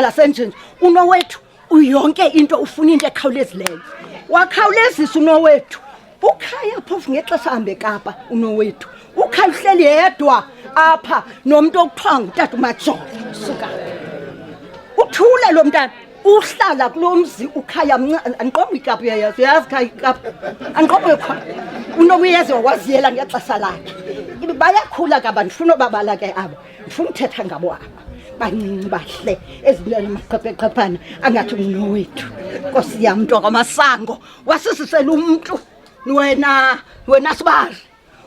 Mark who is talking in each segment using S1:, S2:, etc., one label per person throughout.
S1: uhlala senjeni unowethu uyonke into ufuna into ekhawulezileyo wakhawulezisa unowethu ukhaya phofu ngexesha hambe Kapa unowethu ukhaya uhleli yedwa apha nomuntu okuthiwa ngutata uMajola suka uthule lo mntana uhlala kulomzi ukhaya anqobo iKapa uyayazi khaya iKapa anqobo ekhona unokuyeze waziyela ngexesha lakhe bayakhula ke abantu ndifuna babala ke aba ndifuna uthetha ngabo aba bancinci bahle ezilele maqhephana angathi unowethu Nkosi yami mntu kwamasango wasisisela umuntu wena sibari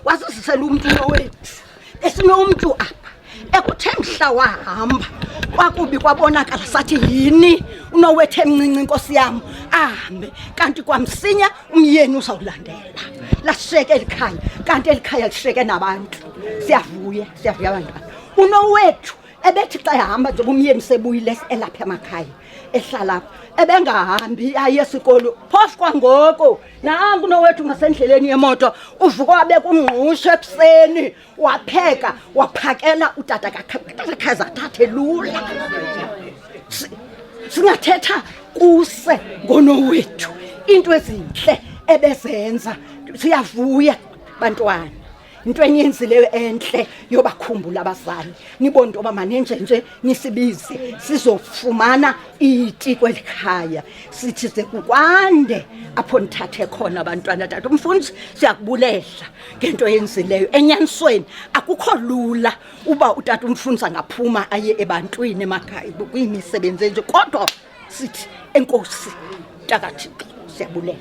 S1: wasisisela umuntu nowethu esinomuntu apha ekuthe mhla wahamba kwakubi kwabonakala sathi yini unowethu emncinci Nkosi yami ahambe kanti kwamsinya umyeni uzawulandela lasheke elikhaya kanti elikhaya lisheke nabantu siyavuya abantwana unowethu ebethi xa ehamba nje umyeni sebuyile elapha emakhaya ehlala ebengahambi aye esikolo phofu kwangoko nangu unowethu ngasendleleni yemoto uvuka wabe kungqushe ebuseni wapheka waphakela utata kakhaza thathe lula singathetha kuse ngonowethu into ezinhle ebezenza siyavuya bantwana into enyenzileyo enhle yobakhumbula abazali nibone into manenje nisibize sizofumana iti kwelikhaya sithi sekukwande apho nithathe khona abantwana tata umfundisi siyakubulela ngento yenzileyo enyanisweni akukho lula uba utata umfundisi angaphuma aye ebantwini emakhaya kuyimisebenzi enje kodwa sithi enkosi takathixo siyabulela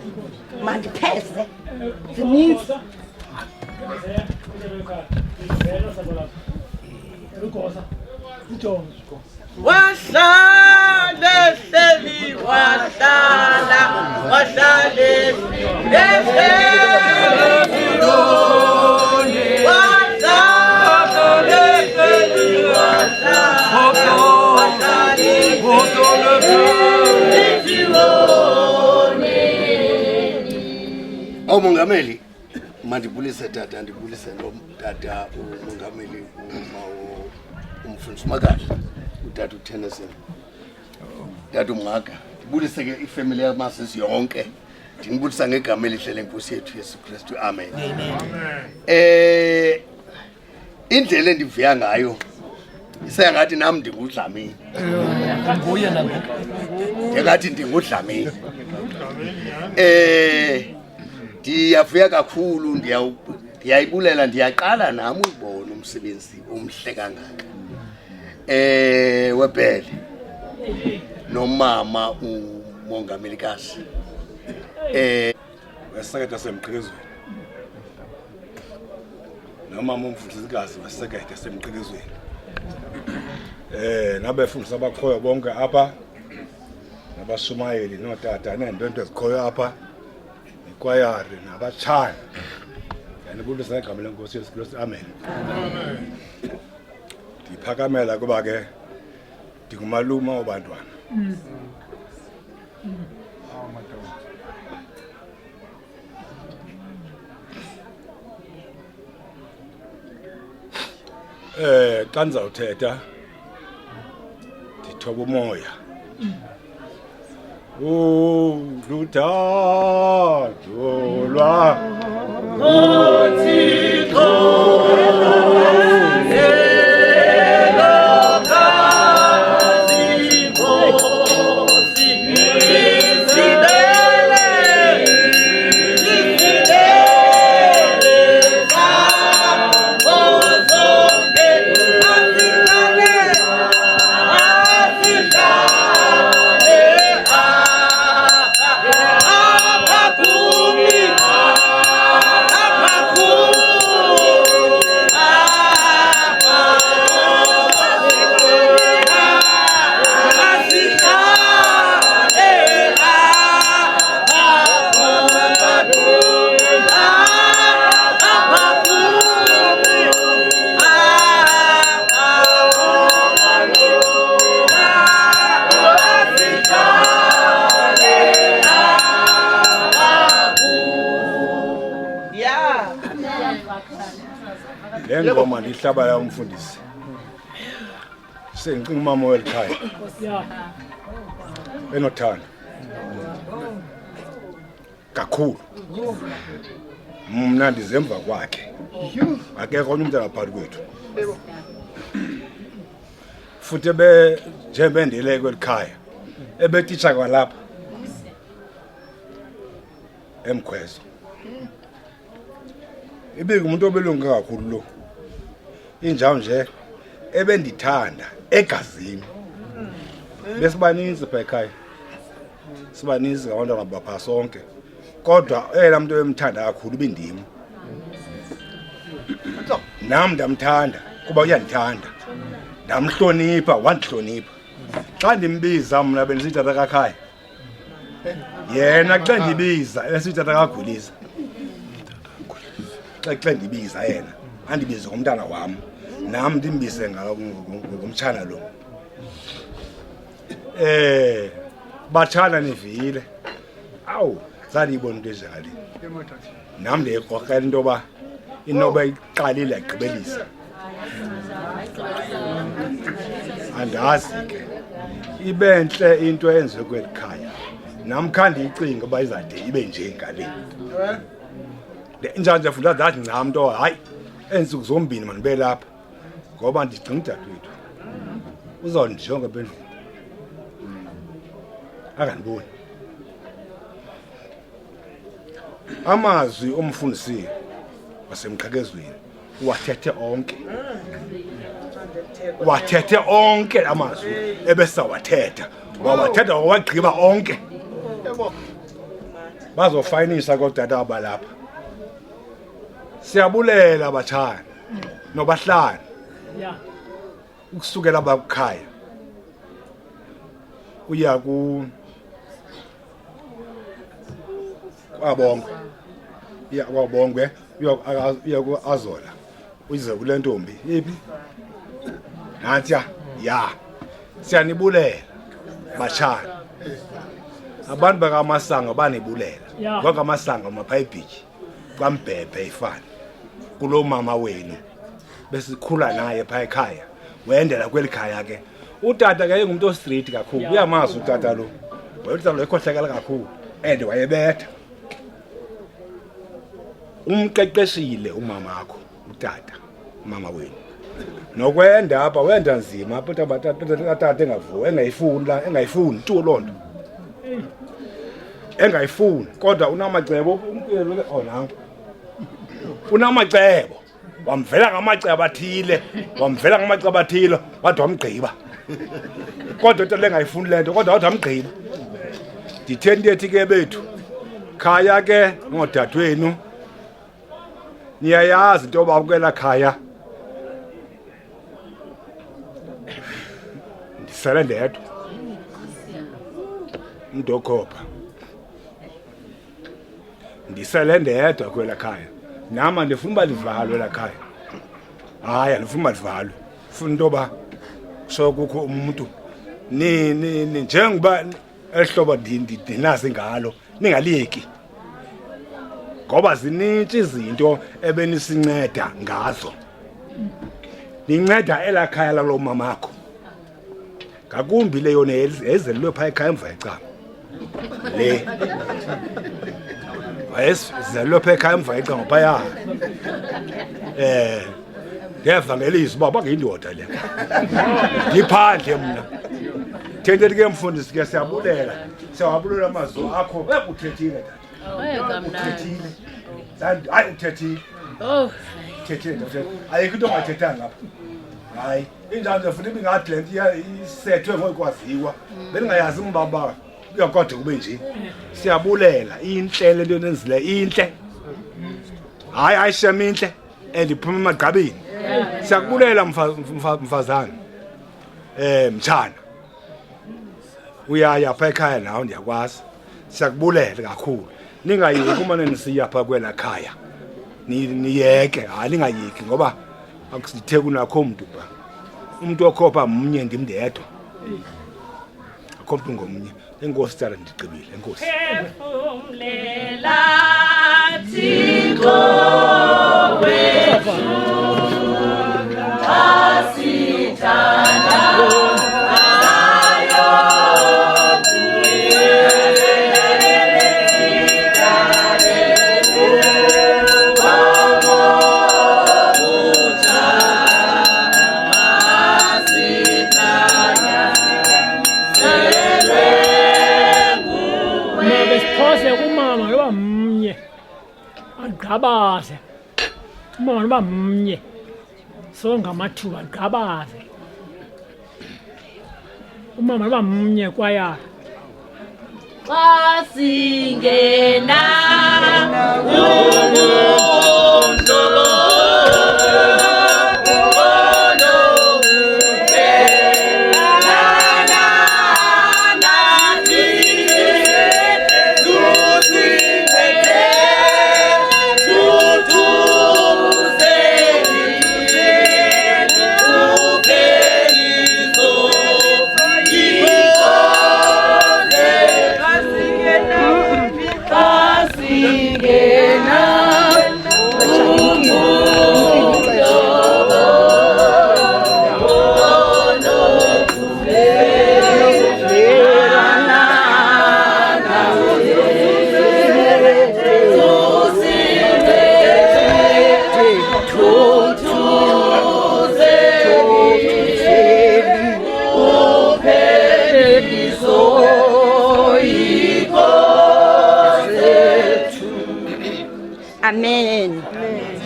S1: mandipheze zininzi
S2: wahlala hleli wahlala
S3: Mongameli mandibulise tata ndibulise lo tata umongameli umfundisi Makahle utata uTennessee tata uMaga ndibulise ke ifamily yamasisi yonke ndinibulisa ngegama elihle lenkosi yethu Yesu Kristu amen indlela endivuya ngayo isengathi nami ndingudlamini
S4: nguye nangoku
S3: ndingathi ndingudlamini ndiyavuya kakhulu ndiyayibulela ndiyaqala nami ubona umsebenzi omhle kangaka webhele nomama umongamelikazi
S5: wesekete semqhikezweni nomama umfundisikazi wesekete semqhikezweni nabefundisa abakhoyo bonke apha nabashumayeli notata nendwendwe ezikhoyo apha kwayari nabatshana yanibulisa igama lenkosi Yesu Kristu amen ndiphakamela kuba ke ndingumaluma obantwana xa ndizawuthetha ndithoba umoya Lutadolwa ngoma ndihlaba ya umfundisi sengicinga umama welikhaya enothando kakhulu mna ndizemva kwakhe akekho umntana phakathi kwethu futhi njengoba ndile kwelikhaya ebetitsha kwalapha Mgcobo umuntu obelunga kakhulu lo injawo nje ebendithanda egazini besibaninzi pha ekhaya sibaninzi abantwana bapha sonke kodwa eyena muntu emthanda kakhulu bindimi nami ndamthanda kuba uyandithanda ndamhlonipha wandihlonipha xa ndimbiza mna benisithi tata kakhaya yena xa ndibiza esithi tata kagwiliza xa ndibiza yena andibize ngomntana wami nami ndimbize ngomtshana lo batshana nivile awu zalibona into enjalo nami ndiyikrokrela into yoba inoba iqalile yagqibelisa andazi ke ibe ntle into eyenziwe kweli khaya nami khandiyicinga uba izade ibe nje ngale njanje futhi azathi ncam nto hayi ensuku zombini manibe lapha ngoba ndicinga udadewethu uzawundijonga apha endlini akandiboni amazwi omfundisi wasemqhekezweni wathethe onke amazwi ebesawathetha wawathetha wawagqiba onke bazofayinisa kodata abalapha siyabulela batshana nobahlali ukusukela bakukhaya uya Abongwe uya ku Azola uyize kule ntombi yiphi nathi ya siyanibulela batshana abantu bakamasanga banibulela ngoba amasanga maphayibhiki kwambhebhe ifana kulo mama wenu besikhula naye pha ekhaya wendela kweli khaya ke utata ke ngumuntu street kakhulu uyamazi utata lo wayethu lo ekhohlekela kakhulu and wayebetha umqeqeshile umama wakho utata mama wenu nokwenda apha wenda nzima apha tata engavuwa engayifuni tu lonto engayifuni kodwa unamacebo umkelo onanga unamacebo wamvela ngamacebo athile wathi wamgqiba kodwa into lengayifuni lento kodwa wathi wamgqiba ndithethi ke bethu khaya ke ngodadewenu niyayazi into yoba kwela khaya ndisele ndedwa mntokhopha ndisele ndedwa kwela khaya nama ndifuna uba livalwe la khaya hayi andifuna uba livalwe funa into yoba so kukho umuntu njengoba ehlobo ndinazi ngalo ningaliyeki ngoba zininzi izinto ebenisinceda ngazo ninceda elakhaya lalo mamakho ngakumbi leyo nezelwe pha ekhaya emva ecala le wayezelwe pha ekhaya emva ecala phaya ngevangelisi uba bakuyindoda le ngiphandle mna thente ke mfundisi ke siyawabulela amazwi akho uthethile uthethile hayi uthethile uthethile ayikho into ongathethanga apha hayi injalo futhi ibingathi le nto isethwe ngokwaziwa beningayazi umbaba uyakodwa kube nje siyabulela inhle le nto nenzile inhle hayi ayishema inhle endiphuma emagqabini siyakubulela mfazana mtshana uyaya pha ekhaya nawe ndiyakwazi siyakubulela kakhulu ningayeki uma nisiya pha kwela khaya niyeke hayi ningayeki ngoba akusithe kunakho umuntu pha umuntu okhopha mnye ndimndedwa akho mntu ngomnye enkosi tsala ndigqibile enkosi
S2: Phefumlela Thixo wethu asithanda
S4: Mabe siphose kumama noba mnye. Agqabaze. Umama noba mnye. So ngamathuba agqabaze. Umama noba mnye kwaya.
S2: Xa singena
S1: Amen.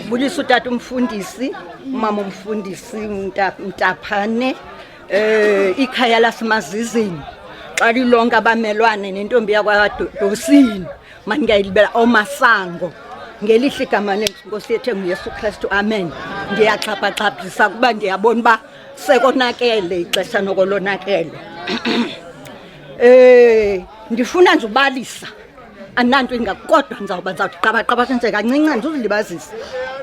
S1: Bulisa utata umfundisi, umama umfundisi Mtaphane, ikhaya lasemazizini. Xa lilonke abamelwane nentombi yakwaDosini, mandingayilibela oMasango. Ngelihle igama lenkosi yethu nguYesu Kristu. Amen. Ndiyaxhaphaxhaphisa kuba ndiyabona uba sekonakele ixesha nokolonakele. Ndifuna nje ubalisa. Ananto ingakodwa ndizawuthi qabaqaba senze kancinci ndizilibazisa.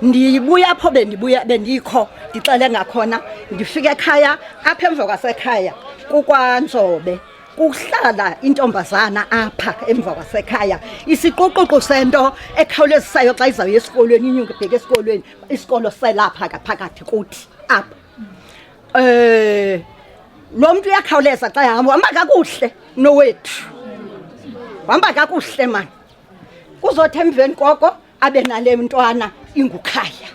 S1: Ndibuya apho bendikho ndixele ngakhona ndifika ekhaya apha emva kwasekhaya kukwaNzobe kuhlala intombazana apha emva kwasekhaya isiquququ sento ekhawulezisayo xa izawuya esikolweni inyuke ibheke esikolweni isikolo selapha phakathi kuthi apha. Lo muntu uyakhawuleza xa hamba kakuhle nowethu. Hamba kakuhle man. Kuzothi emveni koko abe nale mntwana ingukhaya.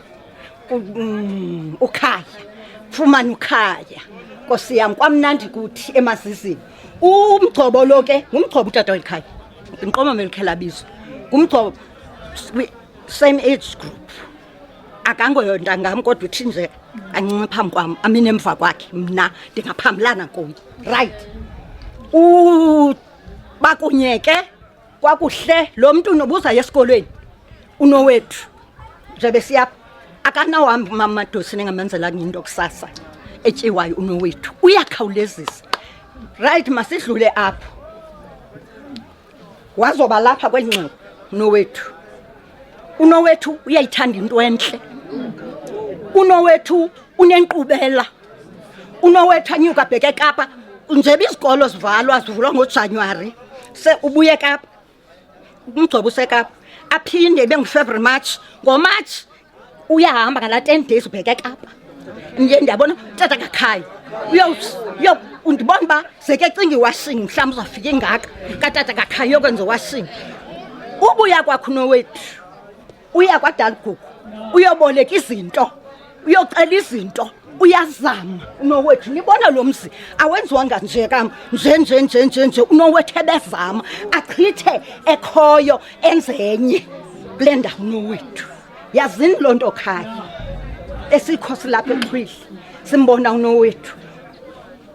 S1: Ukhaya. Fumana ukhaya. Nkosi yami kwamnandi kuthi emazizini. Mgcobo lo ke, ngumgcobo utata wekhaya. Inqoma melikhela bizo. Ngumgcobo same age group. Akangoyonta ngam kodwa uthi nje ancinci phambi kwam amine emva kwakhe mna ndingaphambulana kuye. Right. Bakunyeke kwakuhle lo muntu unobuza esikolweni unowethu nje besiyapha akanawahamba mama Dosini ngamenzela into kusasa etyiwayo unowethu uyakhawulezisa. Right, masidlule apho wazoba lapha kwencebo unowethu uyayithanda into entle. Unowethu unenkqubela. Unowethu anyuka abheke eKapa nje izikolo zivulwa ngoJanuary se ubuye eKapa. Mgcobo useKapa aphinde benguFebruary March ngoMarch uyahamba ngala 10 days ubheke eKapa. Nje ndiyabona tata kakhaya undibona ba seke cinga iwashing mhlawumbe uzafika ingaka katata kakhaya yokwenza washing. Ubuya kwakho nowethu uya kwaDaligugu uyoboleka izinto uyocela izinto uyazama unowethu. Nibona lo mzi awenziwanga nje nje unowethu ebezama achithe ekhoyo enzenye kule ndawo unowethu. Yazini lo nto khaya esikhosi lapha eXwili simbona unowethu.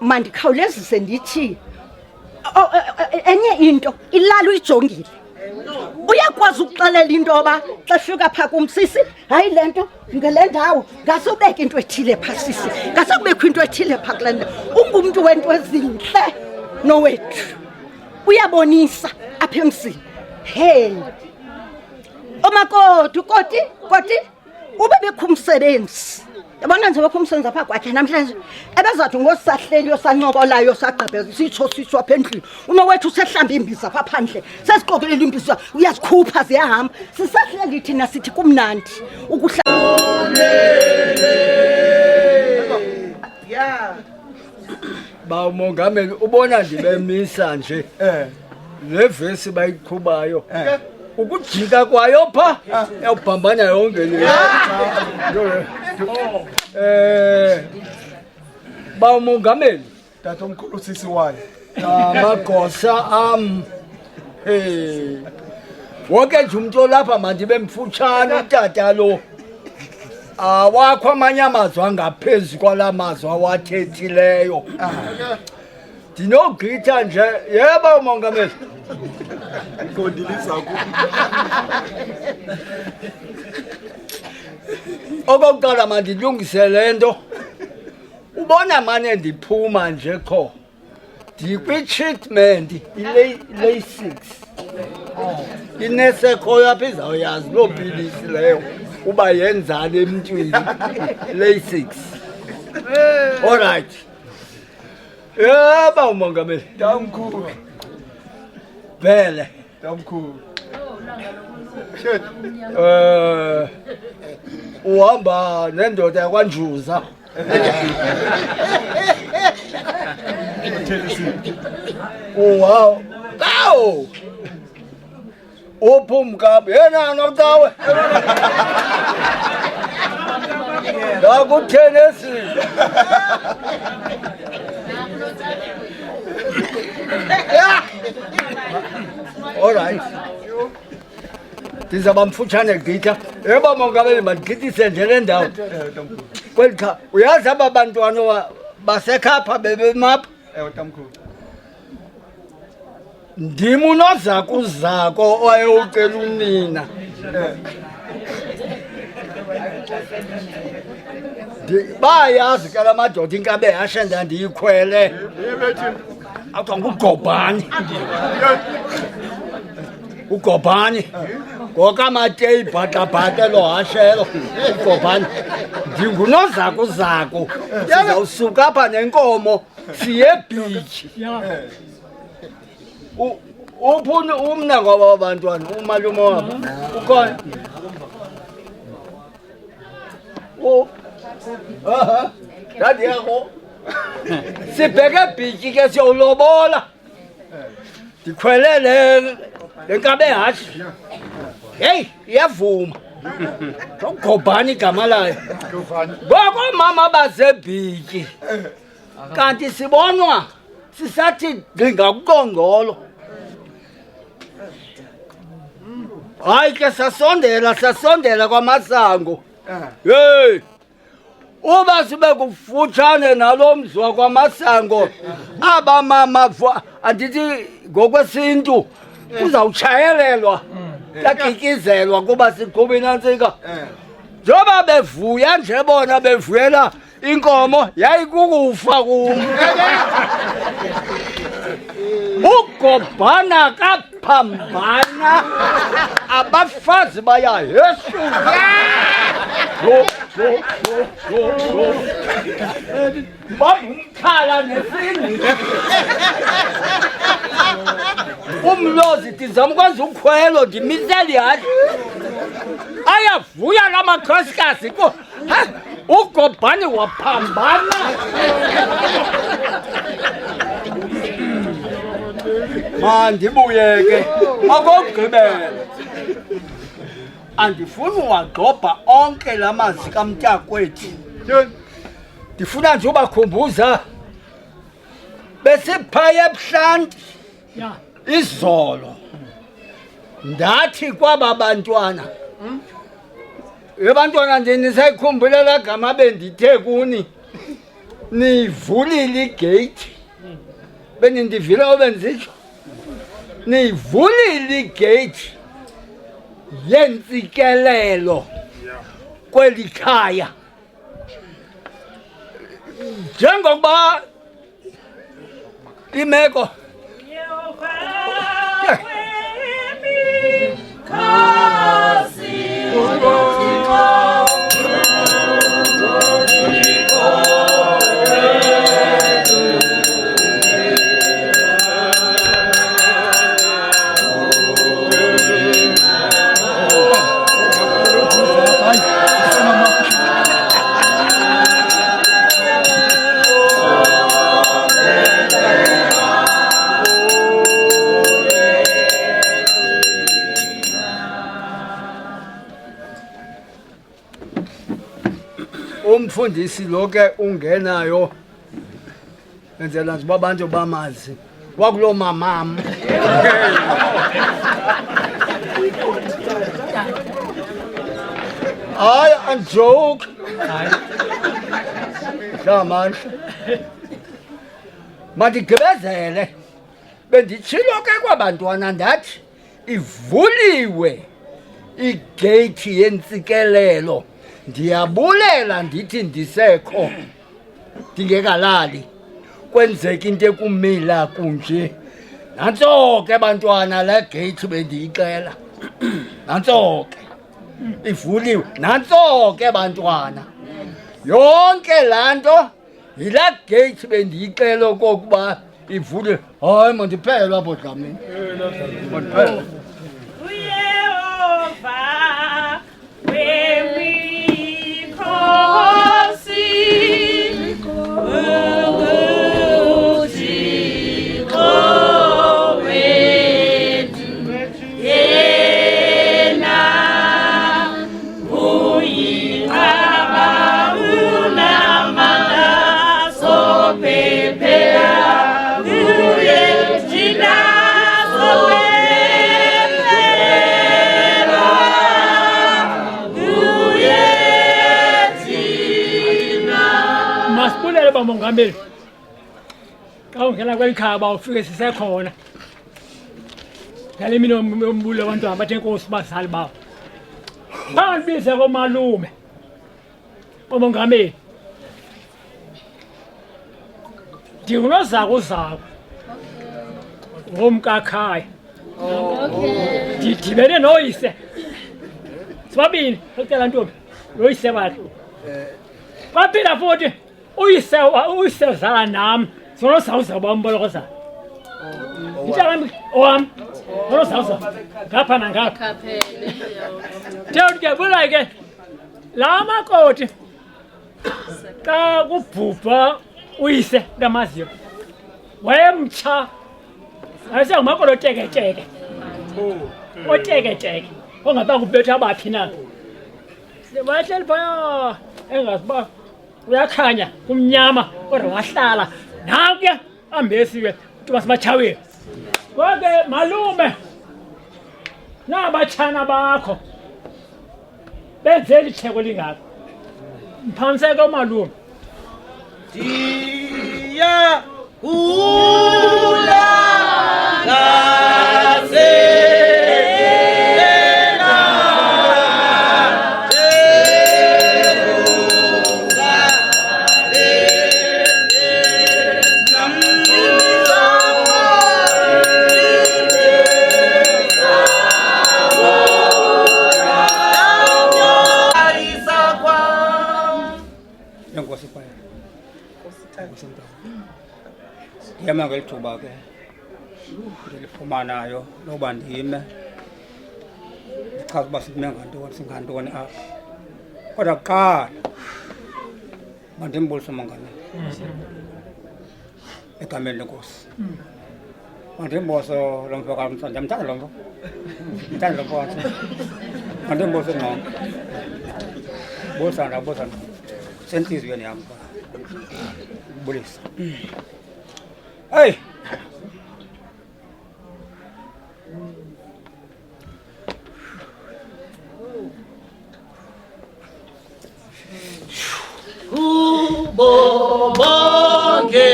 S1: Mandikhawulezise ndithi enye into ilala uyijongile. Uyakwazi ukuxelela into oba xa fika pha kumsisi hayi lento ngele ndawo ngasubeka into ethile pha sisi ngasubekho into ethile pha kule ndawo. Ungumuntu wento ezinhle nowethu uyabonisa apha emsini. Hey omakoti koti ube bekho umsebenzi. Yabona nje bekho umsebenzi apha kwakhe namhlanje ebezathi ngosahleli yosancokolayo sagqebeza sitsho apha endlini. Unowethu usehlamba imbiza apha phandle sesiqokelela imbiza uyazikhupha ziyahamba sisahleli thina sithi kumnandi
S6: yeah ba umongameli ubona nje bemisa nje nevesi bayiqhubayo ukujika kwayo pha yawubhambana yonke le ba umongameli
S5: tatomkhulu sisi wayo
S6: amagosa am hey wonke nje umuntu olapha manje bemfutshane utata lo awakho amanye amazwi angaphezu kwalamazwi awathethileyo ndinogqitha nje yebo mongameli
S5: ngondilisa ku
S6: okokuqala mandilungise le nto ubona mane ndiphuma nje kho ndikwi-treatment i-lay 6 inesekhoyo apha izawuyazi loo pilisi leyo uba yenzani emntwini lay 6 allright yeba umongameli
S5: tamkhulu
S6: vele
S5: tamkhulu
S6: uhamba nendoda yakwanjuza wow kawo uphumkabe yena notawe ndakuthenesi allright ndizawuba mfutshane gqitha yeba mongameli mandigqithise nje le ndawo kweli kha uyazi aba bantwana basekhapha bebemapha
S5: ewe tamkhulu
S6: ndim unozakuzako owayewucela unina bayazi ke la madoda inkabe yashe ndandiyikhwele awuthiwa ngugobhani ugobhani ngokamate ibhaqabhaqe lo hashelo ugobhani ndingunozakuzako sizawusuka apha nenkomo siye ebhitshi uphuni umna ngoba abantwana umalume wabo ukhona dadi yakho sibheke ebhitshi ke siyowulobola ndikhwele le nkabe hashi heyi iyavuma ugobhani igama layo ngoko mama basebhitshi kanti sibonwa sisathi gqinga kuqongqolo hayi ke sasondela kwamasango hey uba sibe kufutshane nalo mzi wakwamasango abamama andithi ngokwesintu kuzawutshayelelwa yakikizelwa kuba siqhuba inantsika njengoba bevuya nje bona bevuyela inkomo yayikukufa kum ugobhana kaphambana abafazi baya yesu babumkhala nesindi umlozi ndizama ukwenza ukhwelo ndimiseli hayi ayavuya la makhosikazi ko ugobhani waphambana mandibuyeke okokugqibela andifuni uwagqobha onke la mazwi kamntakwethu ndifuna nje ubakhumbuza besiphaya ebuhlanti izolo ndathi kwaba bantwana ebantwana nje nisayikhumbulele gama bendithe kuni niyivulile igeyiti benindivile obenzitsho niyivulile igeyiti yentsikelelo kweli khaya njengokuba imeko umfundisi lo ke ungenayo enzela nje babantu bamazi wakulo mamam hayi anjoke hlamandla mandigqibezele benditshilo ke kwabantwana ndathi ivuliwe igate yentsikelelo ndiyabulela ndithi ndisekho ndingekalali kwenzeka into ekumila kunje nantso ke bantwana le gate bendiyixela nantso ke ivuliwe nantso ke bantwana yonke laa nto yilaa gate bendiyixela okokuba ivuliwe hayi mandiphele apho dlamini mandiphele
S2: uYehova wemikhosi uThixo wethu yena uyinqaba unamandla sophephela uye thina sophephela uye thina.
S4: Masibulele bamongameli. Xa ungena kweli khaya ufike sisekhona. Yale mina umbulo abantwana bathe inkosi bazali bawo. Bandibize komalume. Bamongameli. Ndingunozako ngomkakhaya. Ndidibene noyise. Sibabini, sicela ntombi. Noyise wakhe. Baphinda futhi uyise zala nami. Sono sawuza bambolokoza. Ngicela owami. Sono sawuza. Ngapha nangapha. Ndiyabula ke. La makoti. Xa kubhubha uyise ngamaziyo. Wayemtsha. Ayise ngumakolo teke. Oteke. Ongaba kubetha abaphi na. Wahleli phaya engaziba uyakhanya kumnyama kodwa wahlala nankuya ambesiwe kuba simachaweni. Konke malume nabatshana bakho benzeli itheko lingako. Mphaniseke umalume.
S2: Dia ula
S7: yema ngelithuba ke ndilifumanayo loba ndime ndichaza uba singantoni apha kodwa kuqala mandimbulise umongameli egameni lenkosi mandimbulise lo mfo kamsa ndiyamthanda lo mfo wakhe mandimbulise ngqonke bulisana sentliziyweni yam bulisa hey
S2: ubobonge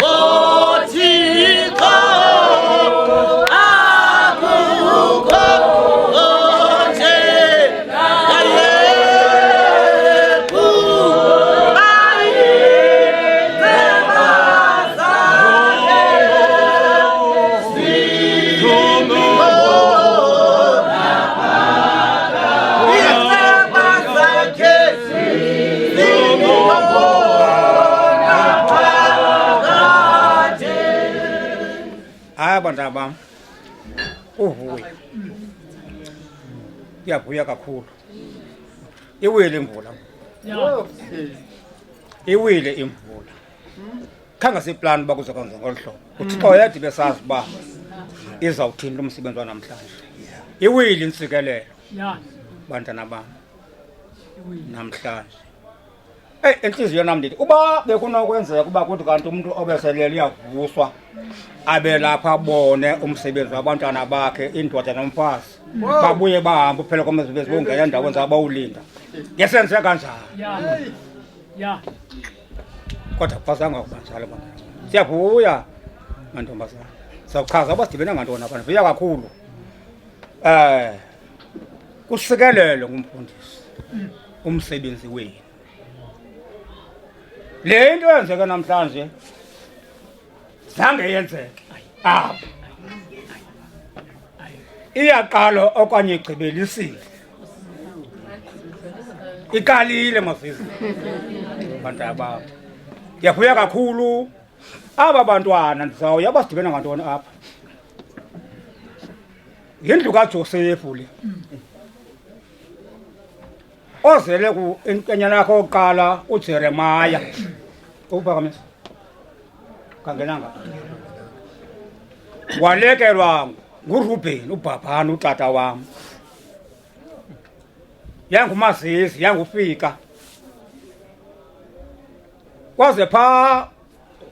S2: othixo akukho
S7: bantwana bam uvuya ndiyavuya kakhulu iwile imvula iwile imvula khange siplani uba kuzokwenza ngolu hlobo uthixo yedwa besazi uba izawuthini lo msebenzi wanamhlanje iwile intsikelelo bantwana bam namhlanje Inhliziyo nami ndithi uba bekunokwenzeka kuba kuthi kanti umuntu obeselele uyavuswa abe lapha abone umsebenzi wabantwana bakhe indoda nomfazi babuye bahambe phela komsebenzi bongena endaweni zabo bawulinda ngesenze kanjani
S4: ya
S7: kodwa kupasanga kubanjalo bana siyavuya mantombazana sawuchaza abasidibene ngantoni abantu vuya kakhulu kusikelelo ngumfundisi umsebenzi wenu le into yenzeke namhlanje zange yenzeke apha iyaqala okanye igqibelisile ikalile masizi bantaba yavuya kakhulu aba bantwana ndizawuya basidibena ngantoni apha yindlu kaJosefu le ozele ku inkanyana yakho oqala uJeremaya uphakamisa kangenanga walekelwa nguRubeni ubhabhana utata wami yangumazizi yangufika kwaze pha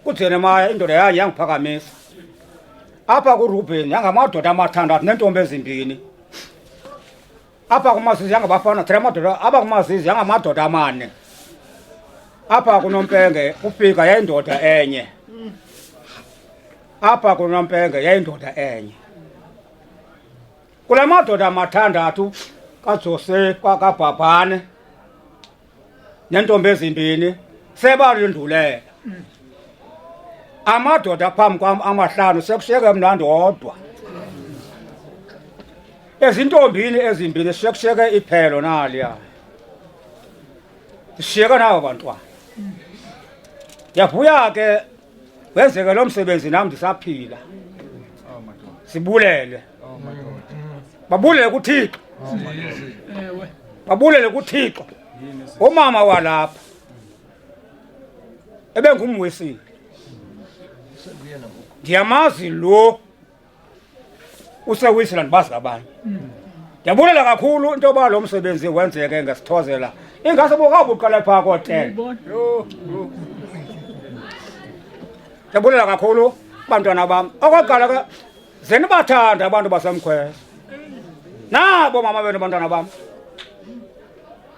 S7: kuJeremaya indoda yayo yangiphakamisa apha kuRubeni yangamadoda amathandathu nentombi ezimbini apha kumazizi yangabafana 3 amadoda apha kumazizi yangamadoda amane apha kunompenge ufika yayindoda enye apha kunompenge yayindoda enye kula madoda amathandathu kaJose kabhabhane nentombi ezimbini sebalindulela amadoda phambi kwam amahlanu sekushiyeke mna ndodwa ezintombini ezimbini sekushiyeke iphelo naliya sishiyeke nabo bantwana yavuya ke wenzeke lo msebenzi nami ndisaphila sibulele babulele kuThixo babulele kuThixo umama walapha ebengumwisile ndiyamazi lo usewisela ndibazi kabanye ndiyabulela kakhulu into yoba lo msebenzi wenzeke ngesithozela ingase bokabuqala phaa kotel ndiyabulela kakhulu bantwana bam okokuqala ke zenibathanda abantu basemkhweza nabo mama benu bantwana bam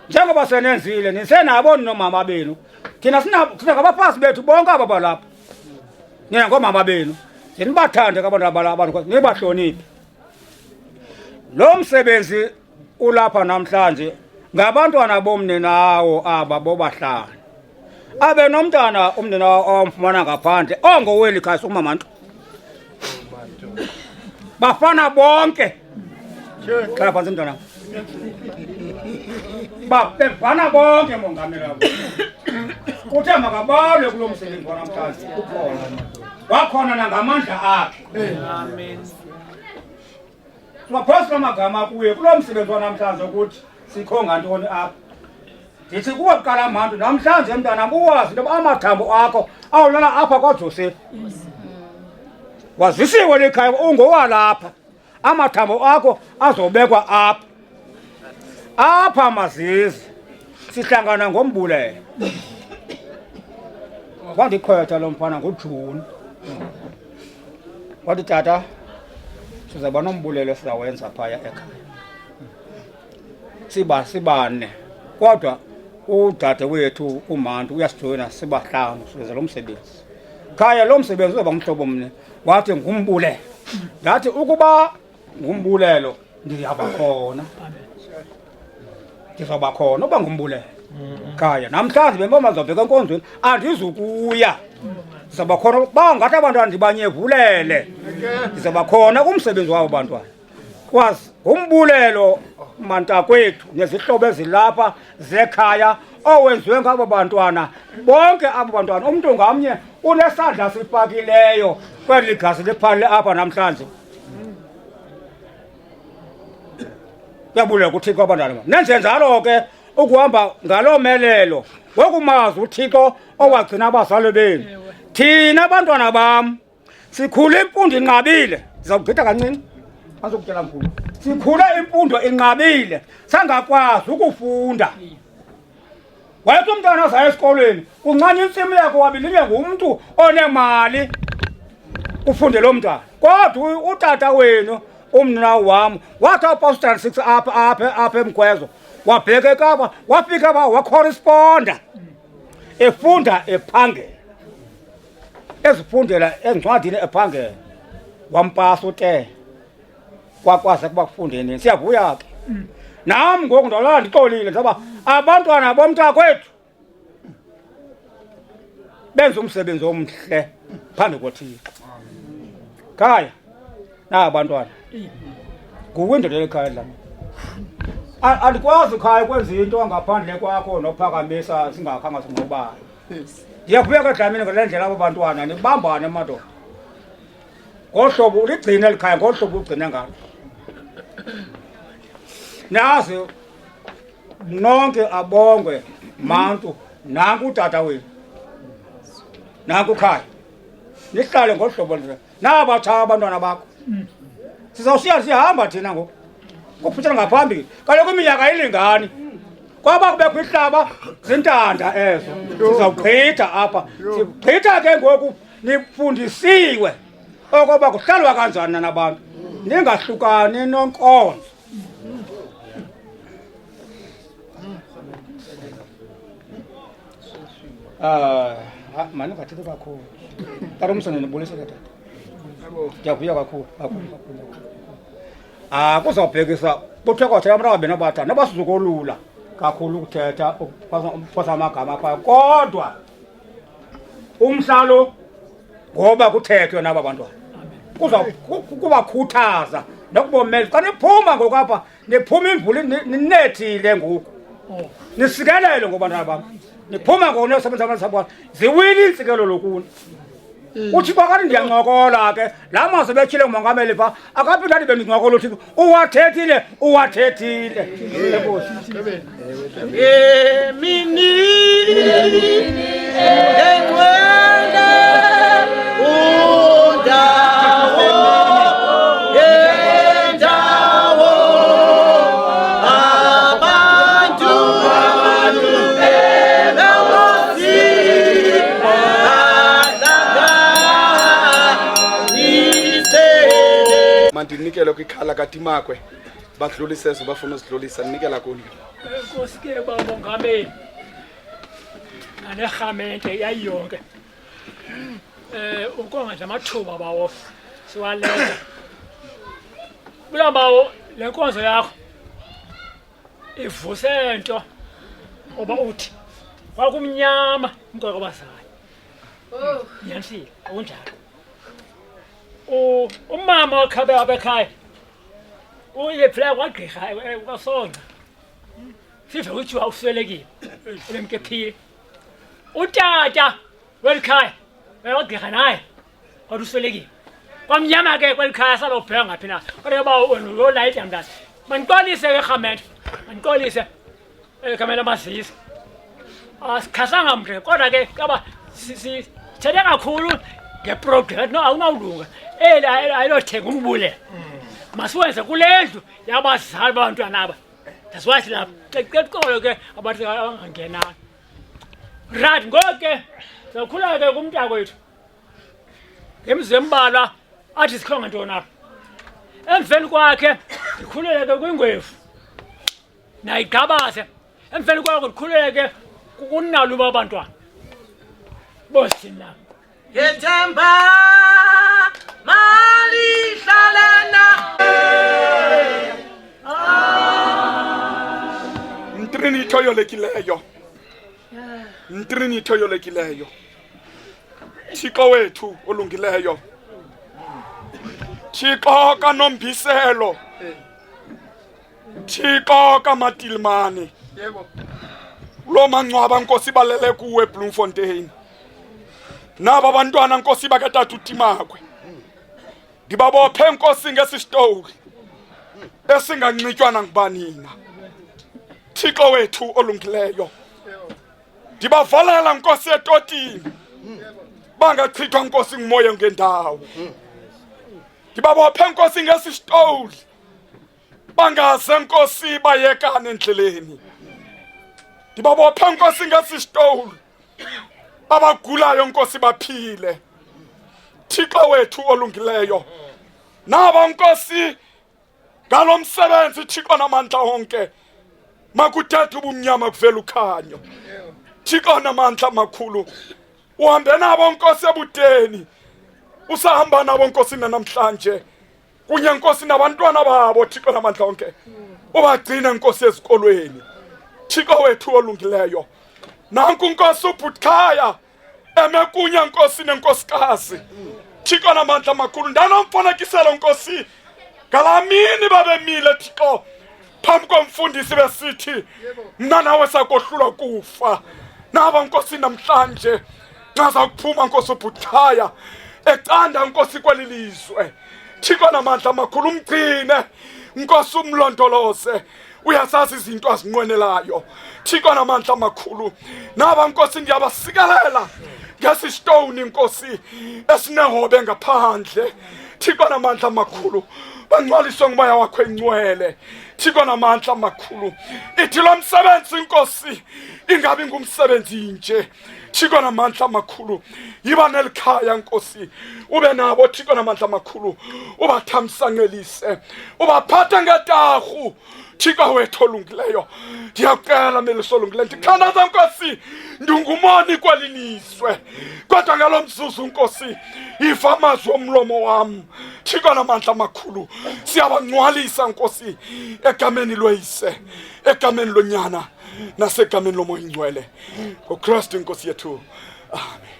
S7: njengoba senenzile nisenabo nomama benu thina ngabafazi bethu bonke aba balapha nina ngomama benu zenibathande abantu abantu nibahloniphe lo msebenzi ulapha namhlanje ngabantwana bomninawo aba bobahlanu abe nomntana umninawo owamfumana ngaphandle ongoweli khasi umamantu bafana bonke xa phansi mntwana bafana bonke mongameli kuthe makabalwe kulo msebenzi wanamhlanje ukhona wakhona nangamandla akhe amen Maphosa amagama kuye kulo msebenzi wanamhlanje ukuthi sikho ngantoni apha ndithi kuwe kuqala manje namhlanje mntana uwazi into amathambo akho awulala apha kwaJosefu wazisiwe lekhaya ungowalapha amathambo akho azobekwa apha mazizi sihlangana ngombulelo wandikhwetha lo mfana ngoJuni wathi tata sizaba nombulelo sizawenza phaya ekhaya sibane kodwa udade wethu uMantu uyasijoyina sibahlanu size lo msebenzi khaya lo msebenzi uzoba umhlobo mne wathi ngumbulelo ngathi ukuba ngumbulelo ndiyaba khona ndizoba khona uba ngumbulelo khaya namhlanje bemboma zobheka enkonzweni andizukuya ndizoba khona bangathi abantwana ndibanyevulele ndizoba khona kumsebenzi wabo bantwana kwazi umbulelo Mntakwethu nezihlobo ezilapha zekhaya owenziwe ngabo bantwana bonke abo bantwana umuntu ngamnye unesandla sifakileyo kweli gazi lephalile apha namhlanje yabulela kuThixo abantwana nenze njalo ke ukuhamba ngalomelelo ngokumazi uThixo owagcina abazali benu thina abantwana bam sikhule imfundo inqabile ndizawugqitha kancinci azokutshela mkhulu sikhule imfundo inqabile sangakwazi ukufunda wayethi umntwana zaya esikolweni kuncane intsimi yakho wabilile ngumuntu onemali ufunde lo mntwana kodwa utata wenu umnina wami wathi apostol 6 apha eMgcobo wabheka eKapa wafika wacorresponda efunda ephangela ezifundela encwadini ephangela wampasa ute kwakwazi kuba kufundeni siyavuya ke nami ngoku ndolala ndixolile ngoba abantwana bomntakwethu benza umsebenzi omhle phambi koThixo khaya na abantwana nguwindoda lekhaya lami andikwazi khaya kwenza into ngaphandle kwakho nophakamisa singakhanga sinqobana ndiyakubeka Dlamini ngale ndlela abo bantwana nibambane madoda ngohlobo uligcina likhaya ngohlobo ugcina ngalo nazi nonke abongwe mantu nanku utata wenu nanku khaya nihlale ngohlobo nje nabatha abantwana bakho sizawushiya sihamba thina ngoku kuphutshela ngaphambili kaloku iminyaka ilingani kwaba kubekho ihlaba zintanda ezo sizawugqitha apha sigqitha ke ngoku nifundisiwe okoba kuhlalwa kanjani nabantu ningahlukani nonkonzo mani ngathethi kakhulu tarumsana nibulise ke tata ndiyavuya kakhulu kuzawubhekisa kuthiwa kwathe abantwana abathathu nabasizukolula kakhulu ukuthetha ukuphosa amagama phaya kodwa umhlalo ngoba kuthethwe naba bantwana kubakhuthaza nokubomela xa niphuma ngoku apha niphuma imvuli ninethile ngoku nisikelele ngobantwana bam niphuma ngoku nesebenza amasapho ziwile iintsikelo lokuni uThixo akathi ndiyancokola ke laa mazwi betshile ngumongameli phaa akaphinda ndibe ndincokola uThixo uwathethile
S2: Emini engcwele undawo yendawo abantu
S8: mandinikele kwikhala kaTimakwe badlulise ezo bafuna usidlulisa ndinikela kuni
S4: Nkosi ke bamongameli nanerhamente yayonke ukonga nje amathuba bawo siwalenza kulambawo lenkonzo yakho ivuse nto oba uthi kwakumnyama umqoko bazayo nyanisile akunjalo umama wakhabe abekhaya uye phela kwagqirha kwasonga sive ukuthi uswelekile lemkephile utata welikhaya wagqirha naye kodwa uswelekile kwamnyama ke kwelikhaya salobheka ngaphi na kodwa ba lo light yamntana maniqolise ke rhamente maniqolise kamela mazisa asikhasanga mntu kodwa ke kaba sithethe kakhulu ngeproject no awunawulunga ayilothenga umbulelo masiwenze kule ndlu yabazali babantwana aba ndasiwathi lapha qeqeqolo ke abantu abangenanga right ngoku ke sizakhula ke kumntakwethu ngemzembala athi sikhonga ntoni apha emveni kwakhe ndikhulele ke kwingwevu nayigabaze emveni kwakhe ndikhulele ke kunalo babantwana bosina
S2: Yethemba mali hlalena
S8: Mtrinitho yolekileyo Mtrinitho yolekileyo Thixo wethu olungileyo Thixo kanombiselo Thixo kamatilimani yebo lo mangcwaba Nkosi balele kuwe Bloemfontein naba bantwana Nkosi bakatata uTimakwe ngibabophe Nkosi ngesisitoki esingancitshwana ngubanina Thixo wethu olungileyo ndibavalela Nkosi etotini bangachithwa Nkosi ngumoya ngendawo ngibabophe Nkosi ngesisitoki bangaze Nkosi bayekane endleleni
S9: Ndibabopha Nkosi ngesistole. Abagulayo Nkosi baphile. Thixo wethu olungileyo. Naba Nkosi ngalo msebenzi Thixo namandla onke. Makuthethe ubumnyama kuvela ukhanyo. Thixo namandla makhulu. Uhambe nabo Nkosi ebudeni. Usahamba nabo Nkosi namhlanje. Kunye Nkosi nabantwana babo Thixo namandla onke. Ubagcina Nkosi ezikolweni. Thixo wethu olungileyo. Nanku Nkosi ubhuthaya emekunye Nkosi nenkosikazi. Thixo namandla makhulu ndanomfanekiselo Nkosi. Ngalamini babemile Thixo phambi komfundisi besithi mna nawe sakohlula kufa. Naba Nkosi namhlanje ncaza kuphuma Nkosi ubhuthaya ecanda Nkosi kwelilizwe. Thixo namandla makhulu umgcine Nkosi umlondoloze. Uyasazi izinto azinqwenelayo. Thixo namandla makhulu. Naba Nkosi ndiyabasikelela ngesistone Nkosi esinehobe ngaphandle. Thixo namandla makhulu. Bangcwaliswe ngumoya wakho engcwele. Thixo namandla makhulu. Ithi lo msebenzi Nkosi ingabi ngumsebenzi nje. Thixo namandla makhulu. Yiba nelikhaya Nkosi. Ube nabo Thixo namandla makhulu. Ubathamsangelise. Ubaphathe ngetahu. Thixo wethu olungileyo. Ndiyakucela meliso olungileyo. Ndikhandaza Nkosi ndingumoni kwelilizwe. Kodwa ngalo mzuzu Nkosi iva amazwi omlomo wam. Thixo namandla makhulu. Siyabangcwalisa Nkosi egameni loyise, egameni lonyana nasegameni lomoya ingcwele. NgoKristu Nkosi yethu. Amen.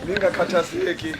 S9: Ningakhathazeki.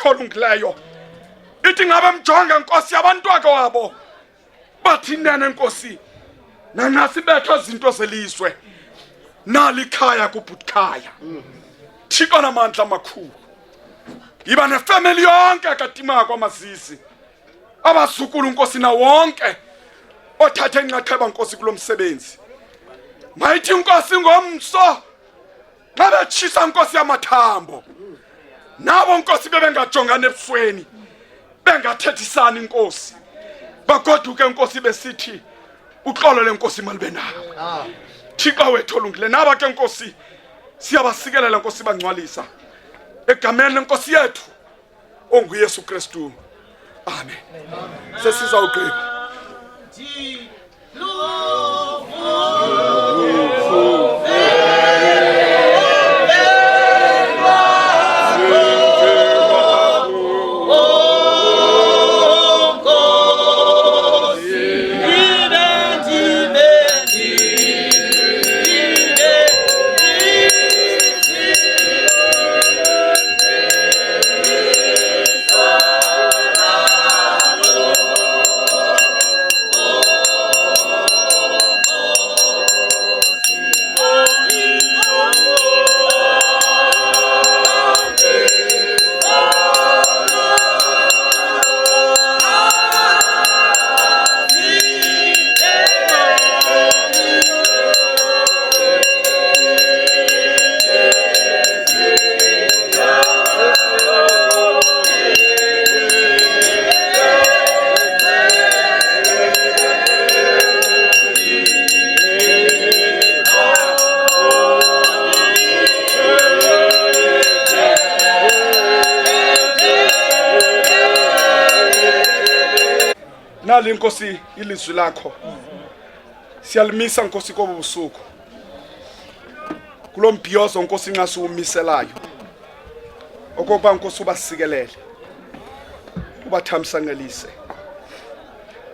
S9: Olungileyo ithi ngabe mjonga Nkosi yabantwana wabo bathi nene Nkosi nanasibetho izinto zelizwe nalikhaya kubhuthaya. Thixo namandla makhulu. Iba nefamily yonke kaTimakwe amazisi abasukulu Nkosi na wonke othathe inxaxheba Nkosi kulomsebenzi. Mayithi Nkosi ngomso ngabe tshisa Nkosi yamathambo. Nabo Nkosi bebengajongana ebusweni bengathethisani Nkosi bagoduke Nkosi besithi uxolo leNkosi malibe nabo. Thixo wethu olungileyo naba ke Nkosi siyabasikelela Nkosi bangcwalisa egameni lenkosi yethu onguYesu Kristu. Amen. Sesizawugqiba. Nali Nkosi ilizwi lakho siyalimisa Nkosi kobu busuku kulombhiyozo Nkosi nxa umiselayo okokuba Nkosi ubasikelele ubathamsangelise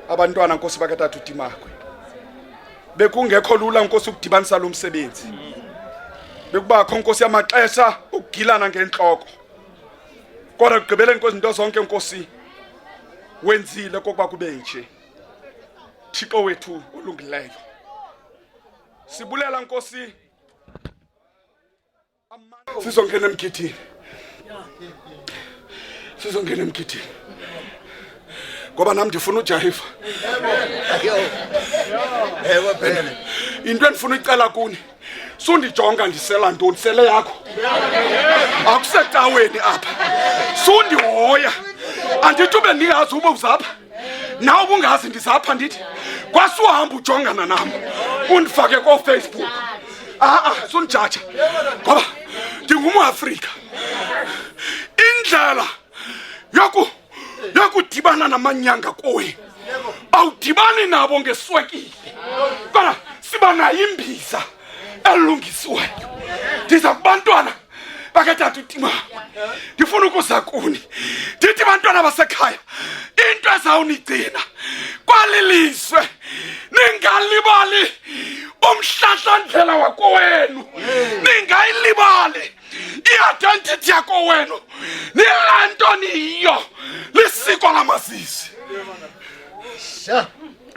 S9: abantwana Nkosi bakathathu Timakwe bekungekho lula Nkosi ukudibanisa lo msebenzi bekubakho Nkosi amaxesha ukugilana ngenhloko kodwa ugqibeleni Nkosi into zonke Nkosi wenzile kokuba kube nje. Thixo wethu olungileyo sibulela Nkosi sizongena emgidini ngoba nami ndifuna ujahiva
S3: Ewe phela
S9: into endifuna icela kuni sundijonga ndisela ntoni sele yakho akusetaweni apha sundihoya andithi ube ndingazi ube uzapha nawe ubungazi ndizapha ndithi kwasuhamba ujongana nami undifake ko-Facebook sundijaja ngoba ndingumAfrika indlela yokudibana namanyanga kuwe awudibani nabo ngeswekile kodwa siba nayo imbiza elungisiweyo ndiza kubantwana bakathathu Timakwe ndifuna ukuza kuni ndithi bantwana basekhaya into ezawunigcina kwalilizwe ningalibali umhlahlandlela wakowenu ningayilibali i-identity yakowenu nilanto niyo lisiko lamasisi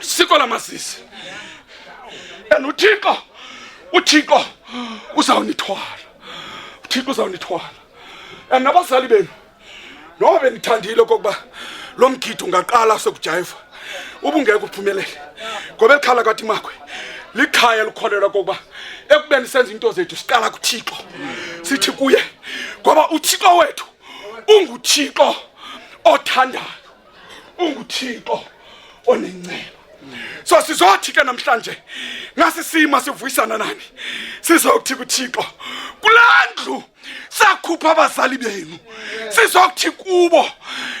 S9: siko lamasisi and uThixo uzawunithwala Thixo uzawunithwala and nabazali benu noba benithandile kokuba lo mgidi ungaqala sekujayiva ubungeke uphumelele ngoba elikhala kaTimakwe likhaya likholelwa kokuba ekubeni senza into zethu siqala kuThixo sithi kuye ngoba uThixo wethu unguThixo othandayo unguThixo onenceba. So sizothi ke namhlanje ngasisima sivuyisana nani sizokuthi kuThixo kulandlu sakhupha abazali benu sizokuthi kubo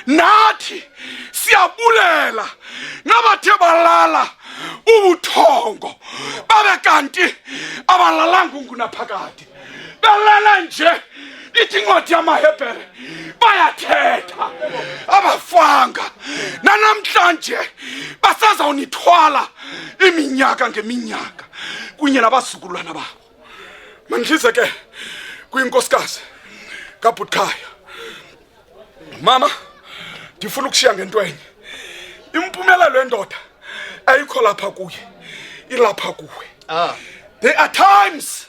S9: nathi siyabulela nabathe balala ubuthongo babe kanti abalalanga ungunaphakade balala nje ithi incwadi yamaHebhere bayathetha abafanga nanamhlanje basazawunithwala iminyaka ngeminyaka kunye nabazukulwana babo. Mandlize ke kwinkosikazi kaBhutkaya mama ndifuna ukushiya ngento enye impumelelo yendoda ayikho lapha kuye ilapha kuwe. There are times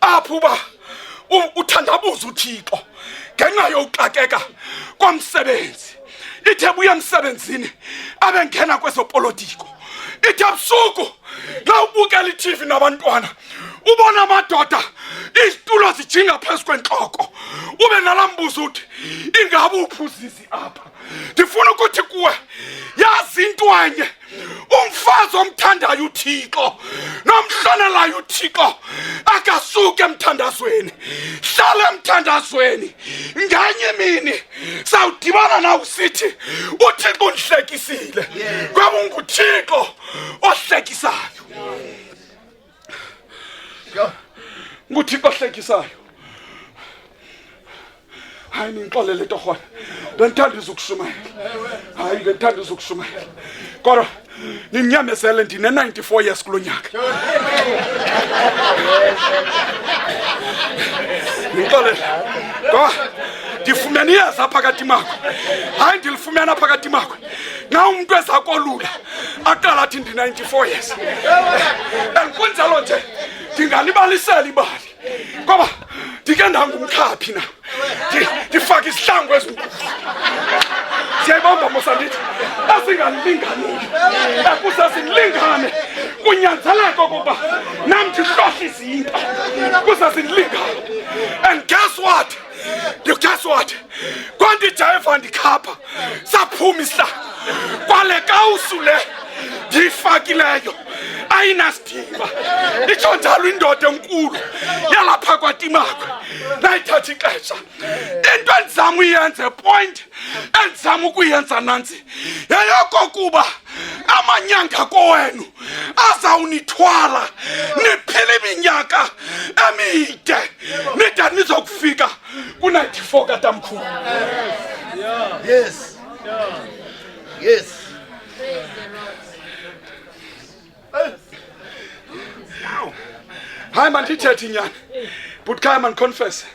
S9: apho uthandabuza uThixo ngenxa yokuxakeka komsebenzi ithe buya emsebenzini abengena kwezopolitiko ithe busuku la ubukela iTV nabantwana ubona amadoda izitulo zijinga phezu kwenhloko ube nalambuza uthi ingabe uphuzisi apha ndifuna ukuthi kuwe yazi intwanye umfazi ozomthandayo uThixo nomhlonelayo uThixo akasuke emthandazweni hlala emthandazweni nganye imini sawudibana nawe usithi uThixo undihlekisile ngoba unguThixo ohlekisayo nguThixo ohlekisayo hayi ningixolele torhwana bendithanda ukushumayela hayi bendithanda ukushumayela kodwa ninyamezele ndine 94 years kulo nyaka ningixolele ngoba ndifumene iyeza phakathi makho hayi ndilifumena phakathi makho na umuntu ezakolula aqala athi ndi-94 years kunjalo nje ndingalibalisela ibali ngoba ndike ndangumkhaphi na ndifake isihlangu ezinkulu siyayibamba mosandithi asingalilinganiyo kusasinilingane kunyanzeleka ukuba nam ndihlohla izinto kusasinilingane and guess what kwandijayiva ndikhapha saphuma isihlangu kwale kawusu le ndiyifakileyo ayinasidima itsho njalo indoda enkulu yalapha kwaTimakwe nayithatha ixesha into endizama uyenze point endizama ukuyenza nansi yeyokokuba amanyanga kowenu azawunithwala niphile iminyaka emide nide nizokufika ku-94 katamkhulu
S3: Yes.
S9: hayi mandithethe inyani but khaya mandiconfesse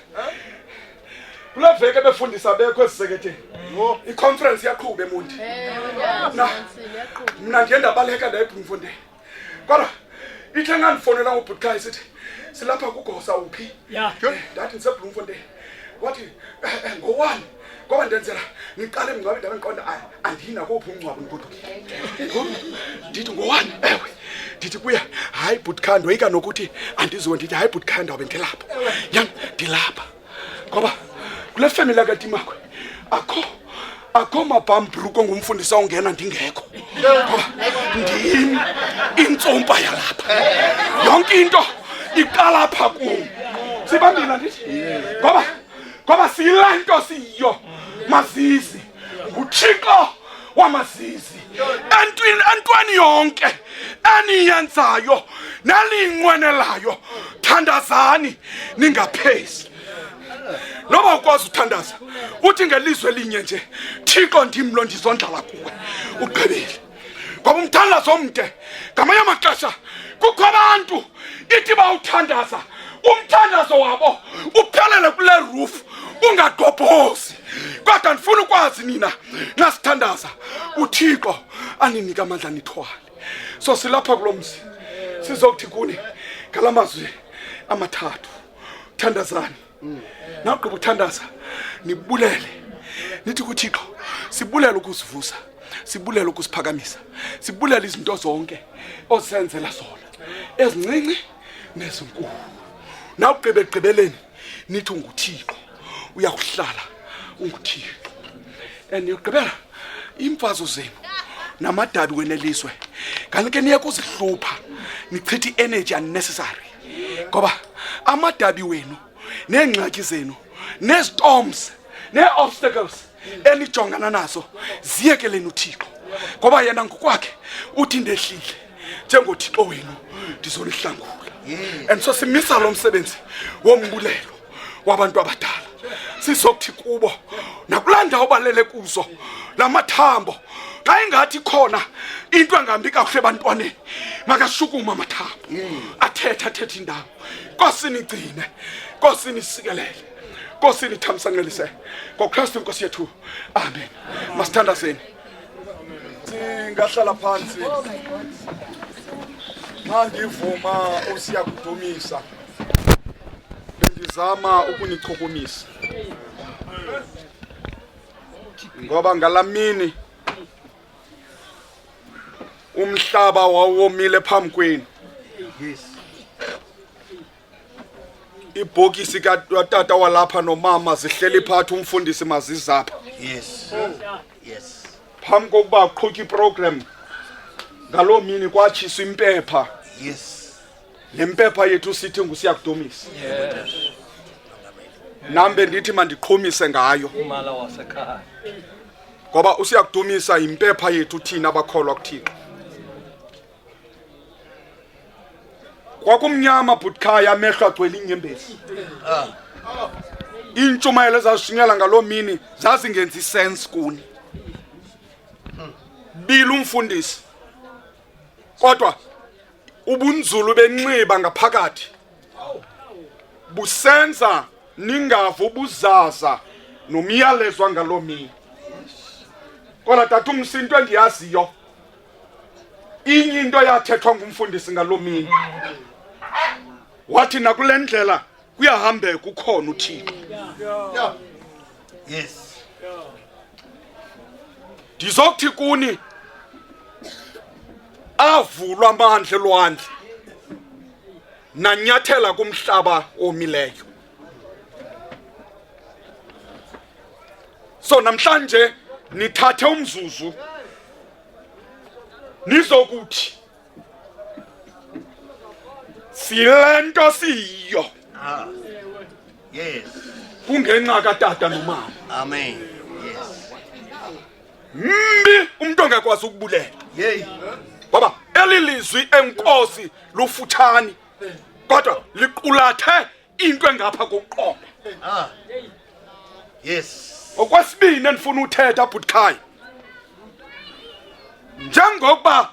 S9: kule veke befundisa bekho eziseketheni iconference yaqhuba emundi mna ndiye ndabaleka ndayibhumfundeni kodwa ithe ngandifonela ngubhutkhayi isithi silapha kugosa uphi ndathi ndisebhumfundeni wathi ngowani ngoba ndenzela ngiqale mngcwabe ndabe ngiqonda andina kophi umngcwabo ngodukile ndithi ngowani ewe ndithi kuya hayi bhutkhayi ndoyika nokuthi andiziwe ndithi hayi bhutkhayi ndawube ndilapha yam ndilapha ngoba kule family kaTimakwe akho mabhambruko ngumfundisa ongena ndingekho ngoba ndim intsompa yalapha yonke into iqala pha kum sibambile ndithi ngoba siyile nto siyo mazizi nguThixo wamazizi entweni yonke eniyenzayo naliyinqwenelayo thandazani ningaphezi noba ukwazi uthandaza uthi ngelizwe linye nje Thixo ndim lo ndizondlala kuwe ugqibile ngoba umthandazo omde ngamanye amaxesha kukho abantu ithi bawuthandaza umthandazo wabo uphelele kule roof ungagqobhozi kodwa ndifuna ukwazi nina nasithandaza uThixo aninika amandla nithwale so silapha kulomzi sizokuthi kuni ngalamazwi amathathu thandazani naqhuba uthandaza nibulele nithi kuThixo sibulele ukusivusa sibulele ukusiphakamisa sibulele izinto zonke ozenzela zona ezincinci nezinkulu nawugqibeleni nithi nguThixo uyakuhlala unguThixo andiyogqibela imfazo zenu namadabi wenelizwe kanti niye kuzihlupha nichithe energy unnecessary ngoba amadabi wenu neengxaki zenu nezistorms neobstacles enijongana nazo ziyekeleni uThixo ngoba yena ngokwakhe uthi ndehlile njengoThixo wenu ndizolihlangula and so simisa lo msebenzi wombulelo wabantu abadala sizokuthi kubo nakulanda obalele kuzo lamathambo xa ingathi khona into engambi kahle ebantwaneni makashukuma amathambo athethe indawo Nkosi nigcine Nkosi nisikelele Nkosi nithamsanqelise ngoKristu Nkosi yethu amen masithandazeni singahlala phansi ngivuma usiyakudumisa bendizama ukunichokomisa ngoba ngalamini umhlaba wawomile phambi kwenu ibhokisi katata walapha nomama zihleli phathu umfundisi mazizapha
S3: Yes.
S9: phambi kokuba aqhutye iprogram ngaloo mini kwatshiswa impepha.
S3: Yes.
S9: Le mpepha yethu sithi ngusiyakudumisa. Nambe ndithi mandiqhumise ngayo.
S2: Umala wasekhaya.
S9: Ngoba usiyakudumisa impepha yethu thina abakholwa kuThixo. Kwakumnyama butkhaya amehlo agcwele inyembezi. Intshumayelo ezazishunyela ngaloo mini zazingenzi sense kuni. Bila umfundisi. Kodwa ubunzulu benxiba ngaphakathi busenza ningavu ubuzaza nomyalezwa ngaloo mini. Kodwa tata umsinto endiyaziyo inye into yathethwa ngumfundisi ngaloo mini. Wathi nakule ndlela kuyahambeka ukhona uThixo.
S3: Yes.
S9: Ndizokuthi kuni avulwa amandla elwandle nanyathela kumhlaba omileyo. So namhlanje nithathe umzuzu nizokuthi silento siyo.
S3: Yes.
S9: Kungenxa katata nomama.
S3: Amen. Yes.
S9: Mbi umuntu ongakwazi ukubulela.
S3: Yey.
S9: Baba elilizwi enkosi lufuthani kodwa liqulathe into engapha koqobo.
S3: Yes.
S9: Okwesibini endifuna uthetha butkhaya. Njengoba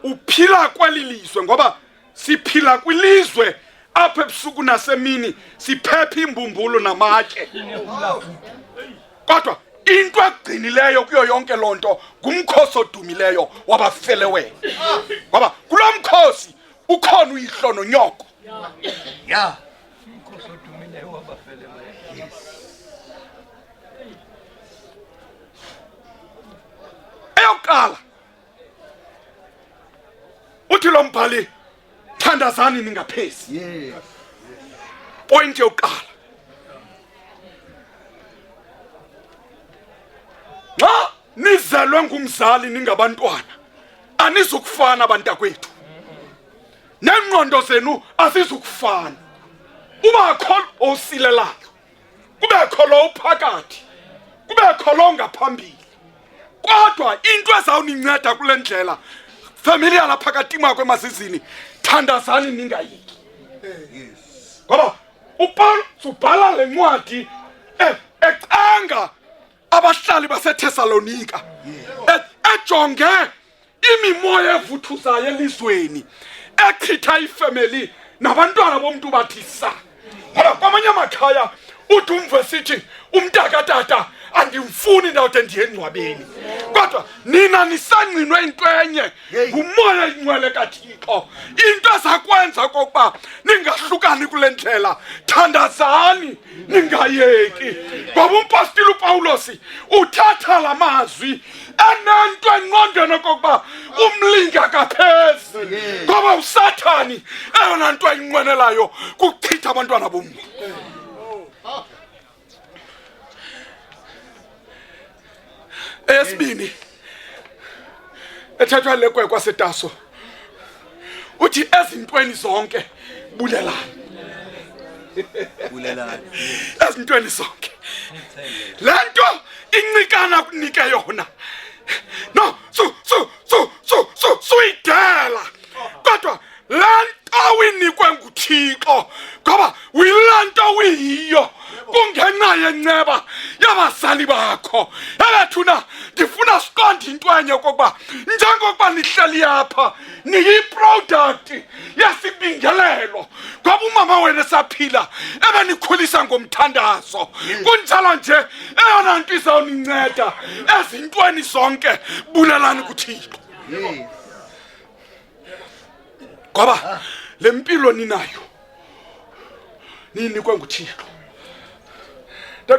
S9: uphila kwelilizwe ngoba siphila kwilizwe apha ebusuku nasemini siphepha imbumbulo namatye. Kodwa into egcinileyo kuyo yonke lonto ngumkhosi odumileyo wabafele wena. Ngoba kulo mkhosi ukhona uyihlo nonyoko.
S3: Yeah.
S2: Umkhosi odumileyo wabafele wena.
S9: Eyokuqala uthi lo mbhali thandazani ningaphezi.
S3: Yes.
S9: Point yokuqala. Xa nizelwe ngumzali ningabantwana anizukufana abantakwethu. Nengqondo zenu azizukufana. Ubakho osilelayo. Kubekho lo uphakathi. Kubekho lo ngaphambili. Kodwa into ezawuninceda kule ndlela familia lapha kaTimakwe emazizini thandazani ningayiki.
S3: Yes.
S9: Ngoba uPaul ubhala le ncwadi ecanga abahlali baseThesalonika. Ejonge imimoya evuthuzayo elizweni echitha ifamily nabantwana bomuntu bathisa. Ngoba kwamanye amakhaya uthi umvesithi umntakatata andimfuni ndawude ndiye engcwabeni. Kodwa nina nisancinwe into enye ngumoya ingcwele kaThixo. Into ezakwenza kokuba ningahlukani kule ndlela thandazani ningayeki. Ngoba umpostile uPawulos uthatha la mazwi enento engqondweni kokuba umlinga kaphezi. Ngoba uSathani eyona nto ayinqwenelayo kuchitha abantwana bomuntu. Esibini ethethwa lekwe kwaseTaso uthi ezintweni zonke bulelani.
S3: Bulelani.
S9: Ezintweni zonke lento incikana kunike yona. No suyidela kodwa lento winikwe nguThixo ngoba wilanto wiyiyo kungenxa yenceba yabazali bakho. Ebethuna ndifuna siqonde into enye kokuba njengokuba nihleli apha niyi-product yesibingelelo ngoba umama wena esaphila ebenikhulisa ngomthandazo. Kunjalo nje eyona nto izawuninceda ezintweni zonke bulelani kuThixo. Ngoba le mpilo ninayo ninikwe nguThixo.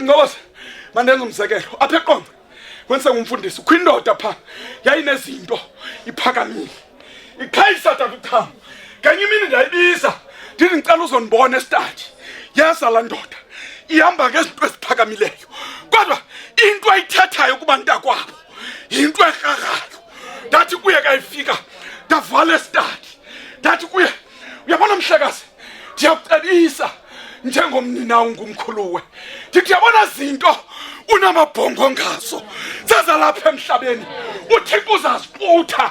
S9: Ngoba mandenza umzekelo apha eqonce kwensengumfundisi kwindoda pha yayinezinto iphakamile ikhayisa takuthamo. Ngenye imini ndayibiza ndithi ngicela uzondibona estadi. Yeza la ndoda ihamba ngezinto eziphakamileyo kodwa into ayithethayo kubantu kwabo into erharayo. Ndathi kuye kayifika ndavala estadi ndathi kuye uyabona mhlekazi ndiyakucebisa njengomninawo ngumkhuluwe ndithi yabona zinto unamabhongo ngazo zezalapha emhlabeni uthixo uzazixutha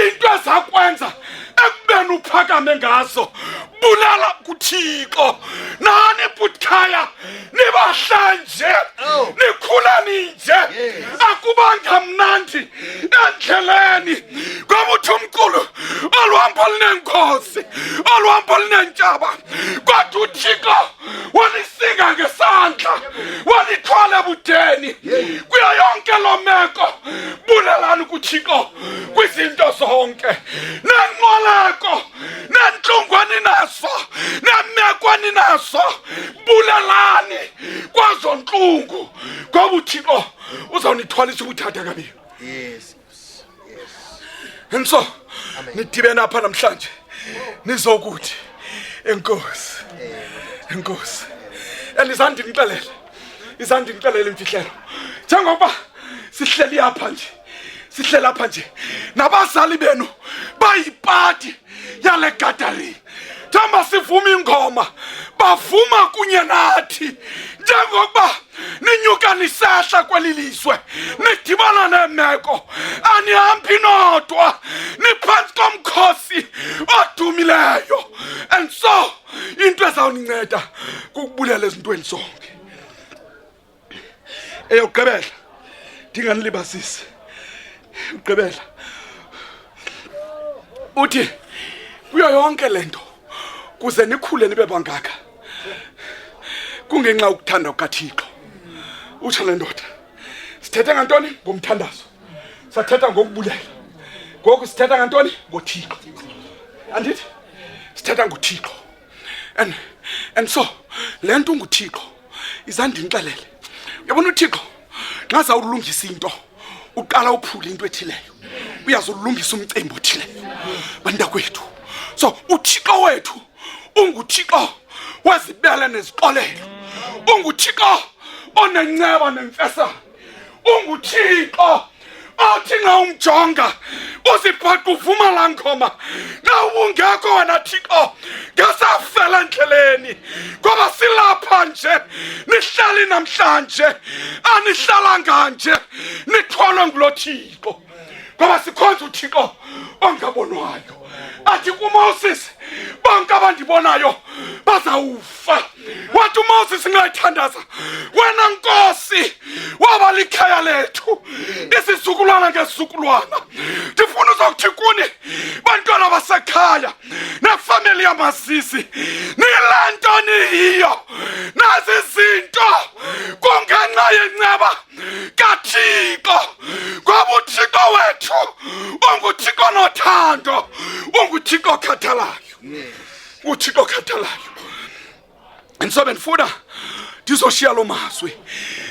S9: into ezakwenza ekubeni uphakame ngazo bulala kuthixo nani butkhaya nibahlanje nikhula ninje akubanga mnandi endleleni ngoba uthi umkhulu oluhambo linenkosi oluhambo linentshaba kodwa uthixo wanisinga ngesandla wanithwala budeni kuyo yonke lo meko bulalani kuthixo kwizinto zonke nenqoleko nenhlungwani naso nemekweni naso bulalani kwazo nhlungu ngoba uthixo uzawunithwalisa ukuthatha kabili.
S3: Yes.
S9: And so nidibena apha namhlanje nizokuthi enkosi elizandi ngixelele imfihlelo njengoba sihleli apha nje nabazali benu bayipati yale gathering thamba sivuma ingoma bavuma kunye nathi njengoba ninyuka nisehla kwelilizwe nidibana nemeko anihambi nodwa niphansi komkhosi odumileyo and so into ezawuninceda kukubulela ezintweni zonke eyokugqibela ndinganilibazisi ugqibela uthi kuyo yonke lento kuze nikhule nibe bangaka kungenxa ukuthanda kukaThixo utsho le ndoda sithetha ngantoni ngomthandazo sathetha ngokubulela ngoku sithetha ngantoni ngoThixo andithi sithetha ngoThixo and so lento nguThixo izandinixelele uyabona uThixo xa zawulungisa into uqala uphula into ethileyo uyazulungisa umcimbi othileyo bantakwethu so uThixo wethu unguThixo wezibele neziqolelo unguThixo onenceba nemfesa unguThixo othi nxa umjonga uzibhaqa uvuma la ngoma na ungekho wena Thixo ngesafela endleleni ngoba silapha nje nihlali namhlanje anihlala nganje nithwalwe ngulo Thixo ngoba sikhonza uThixo ongabonwayo athi kuMoses bonke abandibonayo bazawufa wathi uMoses ngayithandaza wena Nkosi waba likhaya lethu isizukulwana ngesizukulwana ndifuna uzokuthi kuni bantwana basekhaya nefamily yamasisi nilantoni hiyo nazi izinto kungenxa yenceba kaThixo ngoba uThixo wethu unguThixo nothando unguThixo okhathalayo uThixo okhathalayo and so benifuna ndizoshiya lo mazwi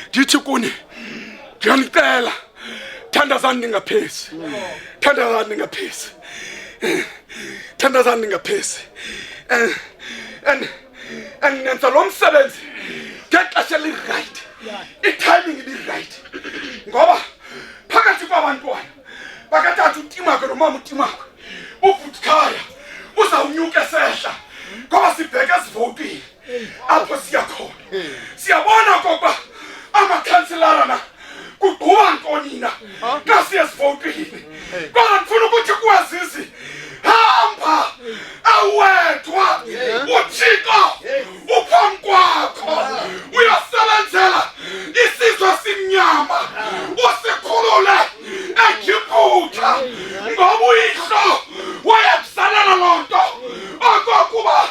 S9: ndithi kuni ndiyanicela thandazani ningaphezi and nenza lo msebenzi ngexesha eli-right i-timing ibi-right ngoba phakathi kwabantwana bakathatha uTimakwe nomama uTimakwe uvuthkhaya uzawunyuka esehla ngoba sibheke ezivotini apho siyakhona siyabona okokuba amakhanselara na kugquba ntonina xa siyezivotini kodwa ndifuna ukuthi kuwazizi hamba awedwa uThixo uphambi kwakho uyasebenzela isizwe simnyama usikhulule eGibhithe ngoba uyihlo wayebusalela loo nto okokuba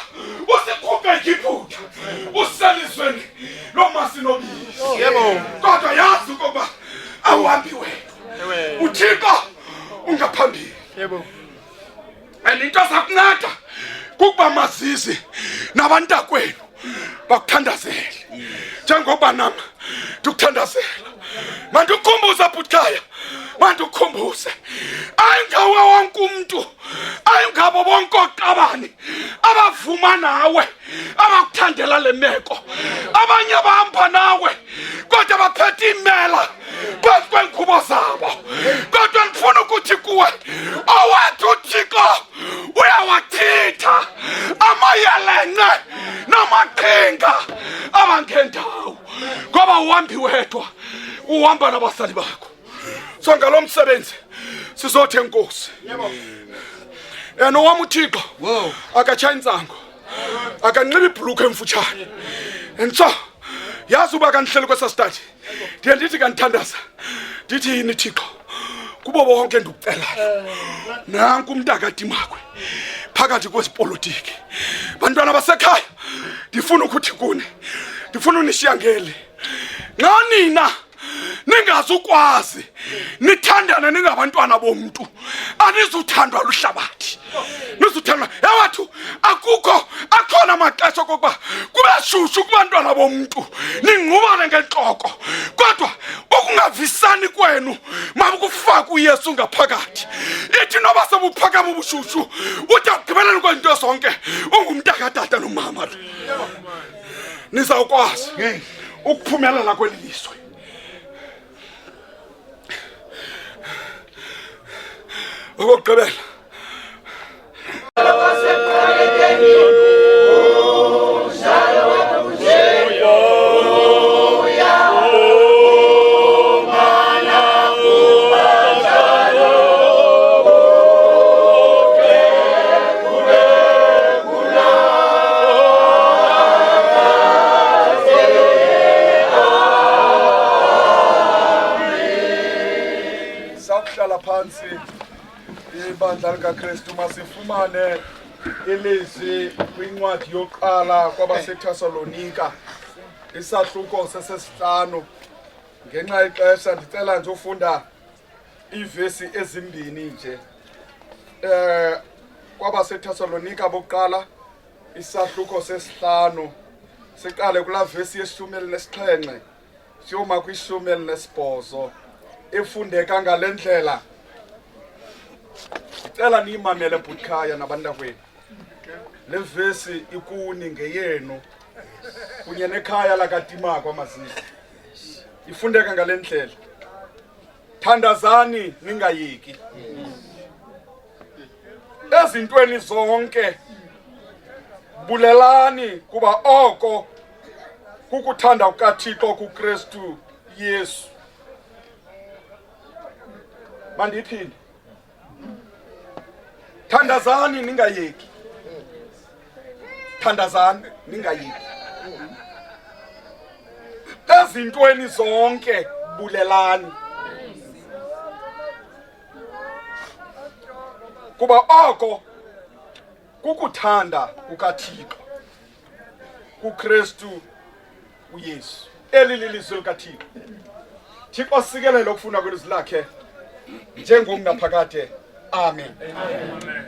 S9: usikhuphe eGibhithe uselizweni lomasinobisi kodwa yazi ukuba awuhambi wedwa uThixo ungaphambili and into zakunceda kukuba mazizi nabantakwenu bakuthandazele njengoba nama ndikuthandazela mandikukhumbuza bhuthkhaya mandukhumbuze ayingawe wonke umuntu ayingabo bonke oqabani abavuma nawe abakuthandela le meko abanye bahamba nawe kodwa baphethe imela phezu kwengubo zabo kodwa ngifuna ukuthi kuwe owethu uThixo uyawathitha amayelene namaqhinga abangendawo ngoba uhambi wedwa uhamba nabasali bakho so ngalo msebenzi sizothi enkosi yena owami uThixo akatshaya insango akanxiba ibhuluku emfutshane enso yazi uba kandihleli kwesastadi ndiye ndithi kandithandaza ndithi yini Thixo kubo bonke ndikucelayo nanku umntaka Timakwe phakathi kwesipolitiki bantwana basekhaya ndifuna ukuthi kune ndifuna unishiya ngeli nxa nina ningazukwazi nithandana ningabantwana bomuntu anizuthandwa luhlabathi nizuthandwa yawathu akhona amaxesha kokuba kube shushu kubantwana bomuntu ningqubane ngenhloko kodwa ukungavisani kwenu mabukufaka uYesu ngaphakathi ithi noba sebuphakama ubushushu uthi agqibeleni kwezinto zonke ungumntaka tata nomama nizawukwazi ukuphumelela kwelilizwe okugqibela sakuhlala phansi ibandla likaKristu masifumane ilizwi kwincwadi yokuqala kwabaseThesalonika isahluko sesesihlanu ngenxa ixesha ndicela nje ufunda ivesi ezimbini nje kwabaseThesalonika bokuqala isahluko sesihlanu siqale kula vesi ye-17 siyoma kwi-18 efundeka ngalendlela Icela niyimamele bhukhaya nabantakwenu. Le vesi ikuni ngeyenu kunye nekhaya lakaTimakwe amazisi. Ifundeka ngalendlela. Thandazani ningayeki. Ezintweni zonke bulelani kuba oko kukuthanda ukaThixo kuKristu Yesu. Mandiphinde. Thandazani ningayeki. Thandazani ningayeki. Ezintweni zonke bulelani. Kuba oko kukuthanda ukaThixo kuKristu uYesu. Eli lilizwi likaThixo. Thixo sikelele ukufuna kwelizwi lakhe njengomnaphakade. Amen. Amen.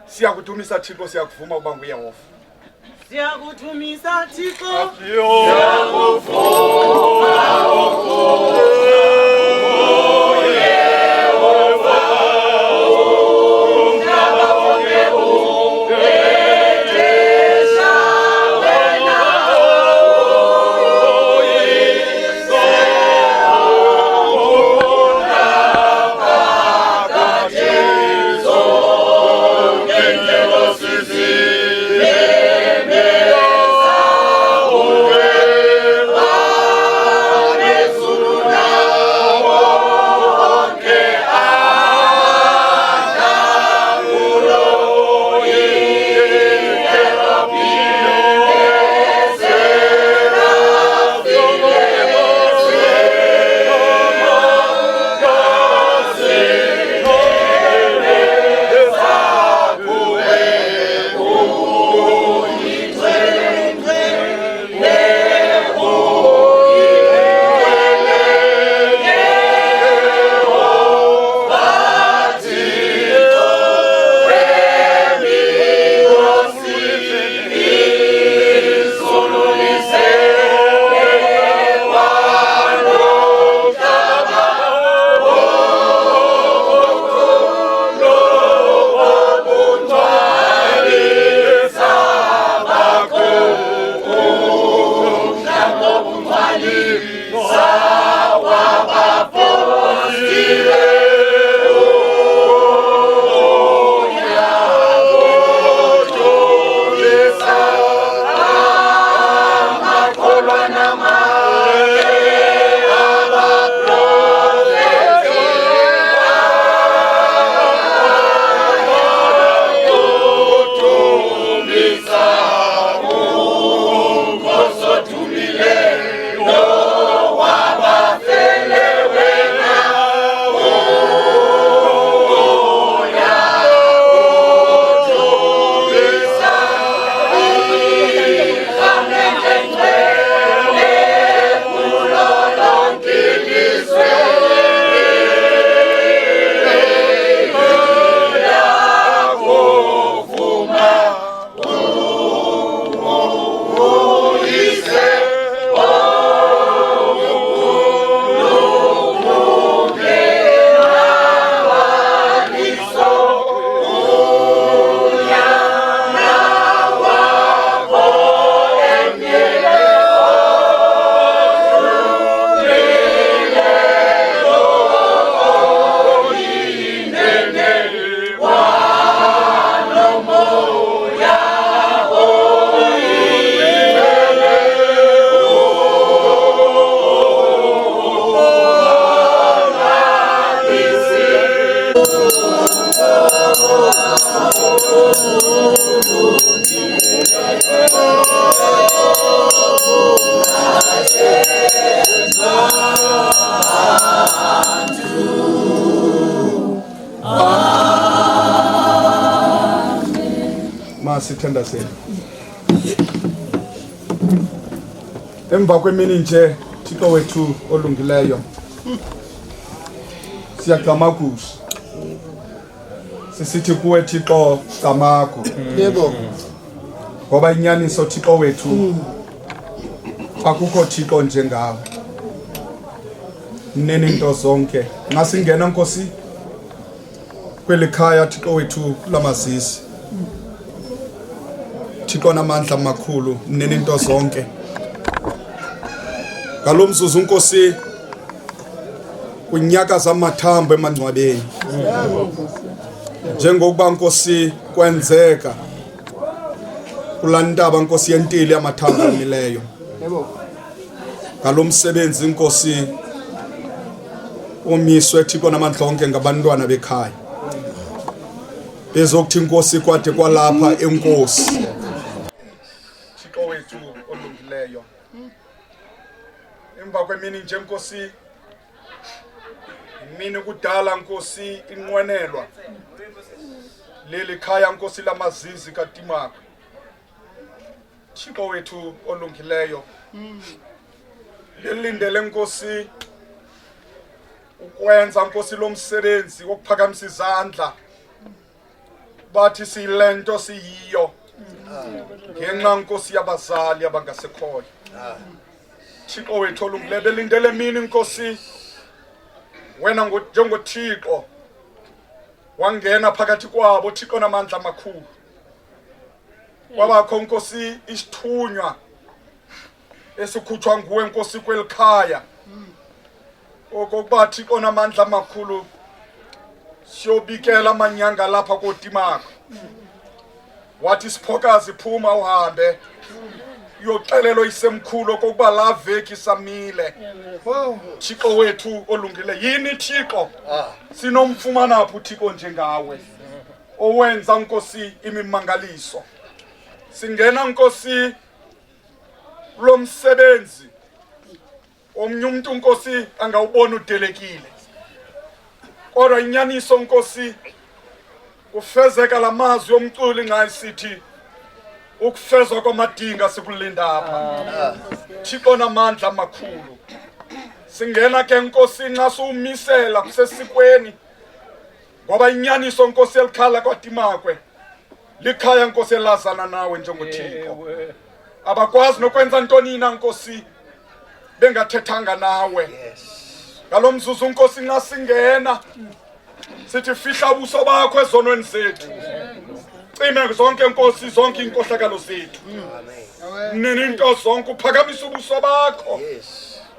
S9: Siyakuthumisa Thixo, siyakuvuma uba nguYehova.
S10: Siyakuthumisa Thixo.
S11: Sura
S5: Masithanda sena. Emva kwemini nje Thixo wethu olungileyo. Siyagqama kuhle. Sisithi kuwe Thixo camakho. Yebo. Ngoba inyaniso Thixo wethu akukho Thixo njengawe. Nene into zonke. Ngasingena Nkosi kwelikhaya Thixo wethu lamazisi. Thixo namandla amakhulu nene into zonke. Ngalomzuzu Nkosi kunyakaza amathambo emangcwabeni. Njengokuba Nkosi kwenzeka kulantaba Nkosi yentili amathambo amileyo. Yebo. Ngalomsebenzi Nkosi omiswe Thixo namandla onke ngabantwana bekhaya. Bezokuthi Nkosi kwade kwalapha enkosi. Thixo wethu olungileyo. Emva kwemini nje Nkosi imini kudala Nkosi inqwenelwa leli khaya Nkosi lamazizi kaTimakwe. Thixo wethu olungileyo lelindele Nkosi ukwenza Nkosi lomsebenzi wokuphakamisa izandla bathi silento siyiyo ngenxa Nkosi yabazali abangasekhoyo. Thixo wethu olungileyo belindele mina Nkosi wena njengoThixo wangena phakathi kwabo Thixo namandla amakhulu. Kwabakho Nkosi isithunywa esikhutshwa nguwe Nkosi kwelikhaya. Okokuba Thixo namandla amakhulu siyobikela amanyanga lapha koTimakwe. Wathi siphokazi phuma uhambe uyoxelelo isemkhulu okokuba la veki samile. Thixo wethu olungile yini Thixo sinomfumana phu Thixo njengawe owenza Nkosi imimangaliso. Singena Nkosi lo msebenzi omnye umuntu Nkosi angawubona udelekile. Kodwa inyaniso Nkosi kufezeka lamazwi omculi ngayisithi ukufezwa kwamadinga sikulinda apha. Thixo namandla amakhulu. Singena ke Nkosi nxa sumisela kusesikweni. Ngoba inyaniso Nkosi elikhala kwaTimakwe likhaya Nkosi elazana nawe njengoThixo. Abakwazi nokwenza ntoni na Nkosi bengathethanga nawe. Ngalomzuzu Nkosi nxa singena sithi fihla ubuso bakho ezonweni zethu. Cime zonke Nkosi zonke inkohlakalo zethu. Nene into zonke uphakamisa ubuso bakho.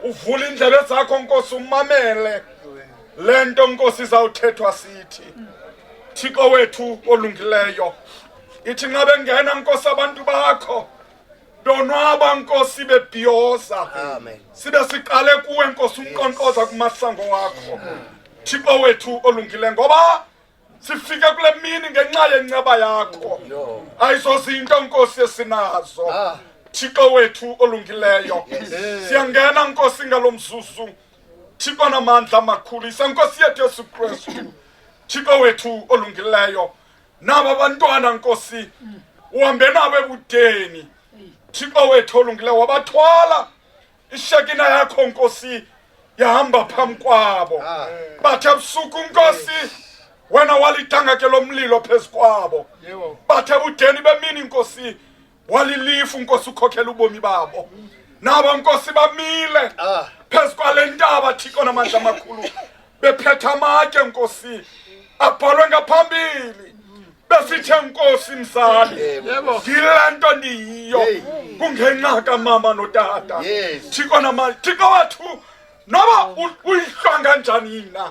S5: Uvula indlebe zakho Nkosi umamele. Lento Nkosi izawuthethwa sithi. Thixo wethu olungileyo. Ithi nxa bengena Nkosi abantu bakho donwaba Nkosi bebhiyoza. Sibe siqale kuwe Nkosi umqonqoza kumasango wakho. Thixo wethu olungile ngoba sifike kule mini ngenxa yenceba yakho. Ayizozinto Nkosi esinazo. Thixo wethu olungileyo. Siyangena Nkosi ngalomzuzu. Thixo namandla amakhulu isenkosi yethu Yesu Kristu. Thixo wethu olungileyo. Naba bantwana Nkosi uhambe nabo ebudeni. Thixo wethu olungileyo wabathwala ishekina yakho Nkosi yahamba phambi kwabo. Bathe busuku Nkosi wena walidanga ke lomlilo phezu kwabo. Bathe budeni bemini Nkosi walilifu Nkosi ukhokhela ubomi babo. Nabo Nkosi bamile phezu kwalentaba Thixo namandla amakhulu bephethe amatye Nkosi abhalwe ngaphambili. Besithe Nkosi mzali ngilento ndiyiyo kungenxa kamama notata. Thixo wethu noba uyihlanga njani na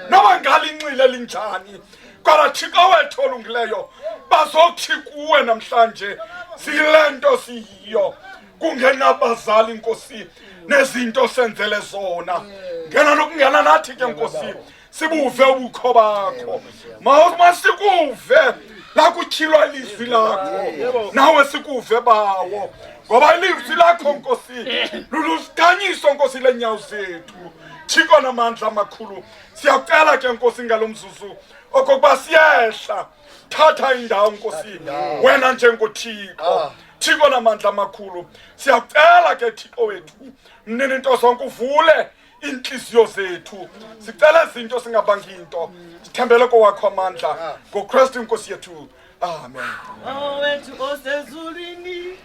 S5: noba ngalinxile linjani kodwa Thixo wethu olungileyo bazokuthi kuwe namhlanje silento siyiyo kungenxa bazali Nkosi nezinto senzele zona. Ngena nokungena nathi ke Nkosi
S9: sibuve ubukho bakho masikuve la kutyhilwa ilizwi lakho nawe sikuve bawo ngoba ilizwi lakho Nkosi lulusidanyiso Nkosi lenyawo zethu Thixo namandla amakhulu siyakucela ke Nkosi ngalo mzuzu okokuba siyehla thatha indawo Nkosi wena njengoThixo Thixo namandla amakhulu siyakucela ke Thixo wethu mnini into zonke uvule inhliziyo zethu sicela izinto singabanga into sithembele kowakho amandla ngoKristu Inkosi yethu amen.
S10: Owethu osezulwini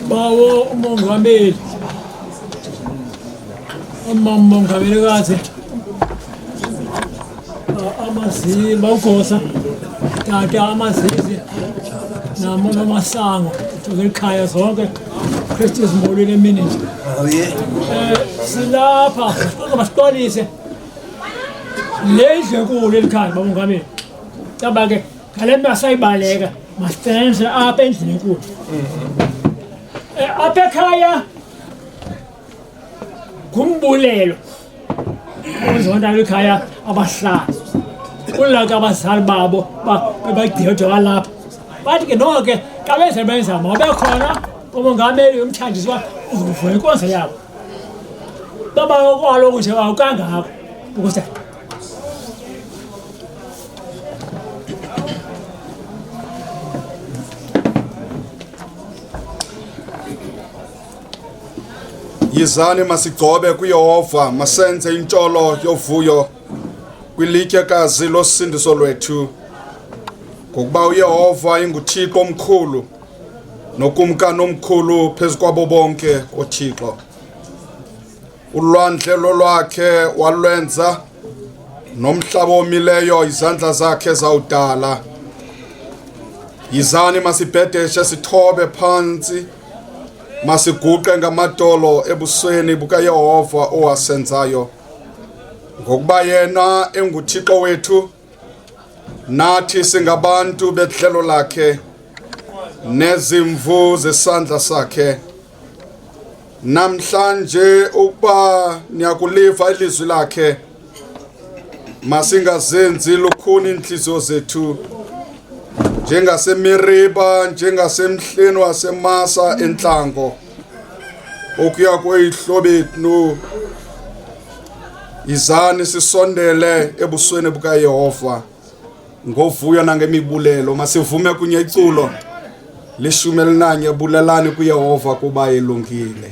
S4: bawo umongameli umongamelikazi amazizi bawugosa tata amazizi namasango tuzekhaya zonke Kristu izimbolweni emini silapha basixolise lendlu enkulu elikhaya bamongameli caba ke ngale masayibaleka masithenze apha endlini enkulu apha ekhaya ngumbulelo uzonda ekhaya abahlali ulaka abazali babo bebagciyodwa balapha bathi ke nonke xa besebenza mabe khona umongameli umthandisi uzovula inkonzo yabo baba kwaloku nje awukangako ukuze
S8: Yizani masigcobe kuYehova masenze intsholo yovuyo kwilityekazi losindiso lwethu ngokuba uYehova inguThixo omkhulu nokumkani omkhulu phezu kwabo bonke oThixo. Ulwandle lolwakhe walwenza nomhlaba omileyo izandla zakhe zawudala
S9: Yizani masibhedeshe sithobe phansi masiguqe ngamadolo ebusweni bukaYehova owasenzayo ngokuba yena enguThixo wethu nathi singabantu bedlelo lakhe nezimvu zesandla sakhe. Namhlanje ukuba niyakuliva ilizwi lakhe masingazenzi lukhuni inhliziyo zethu njengaseMiriba njengasemhleni waseMasa enhlango okuya kweyihlobethu. Izani sisondele ebusweni bukaYehova ngovuyo nangemibulelo masivume kunye iculo lishumi elinanye bulelani kuYehova kuba elungile.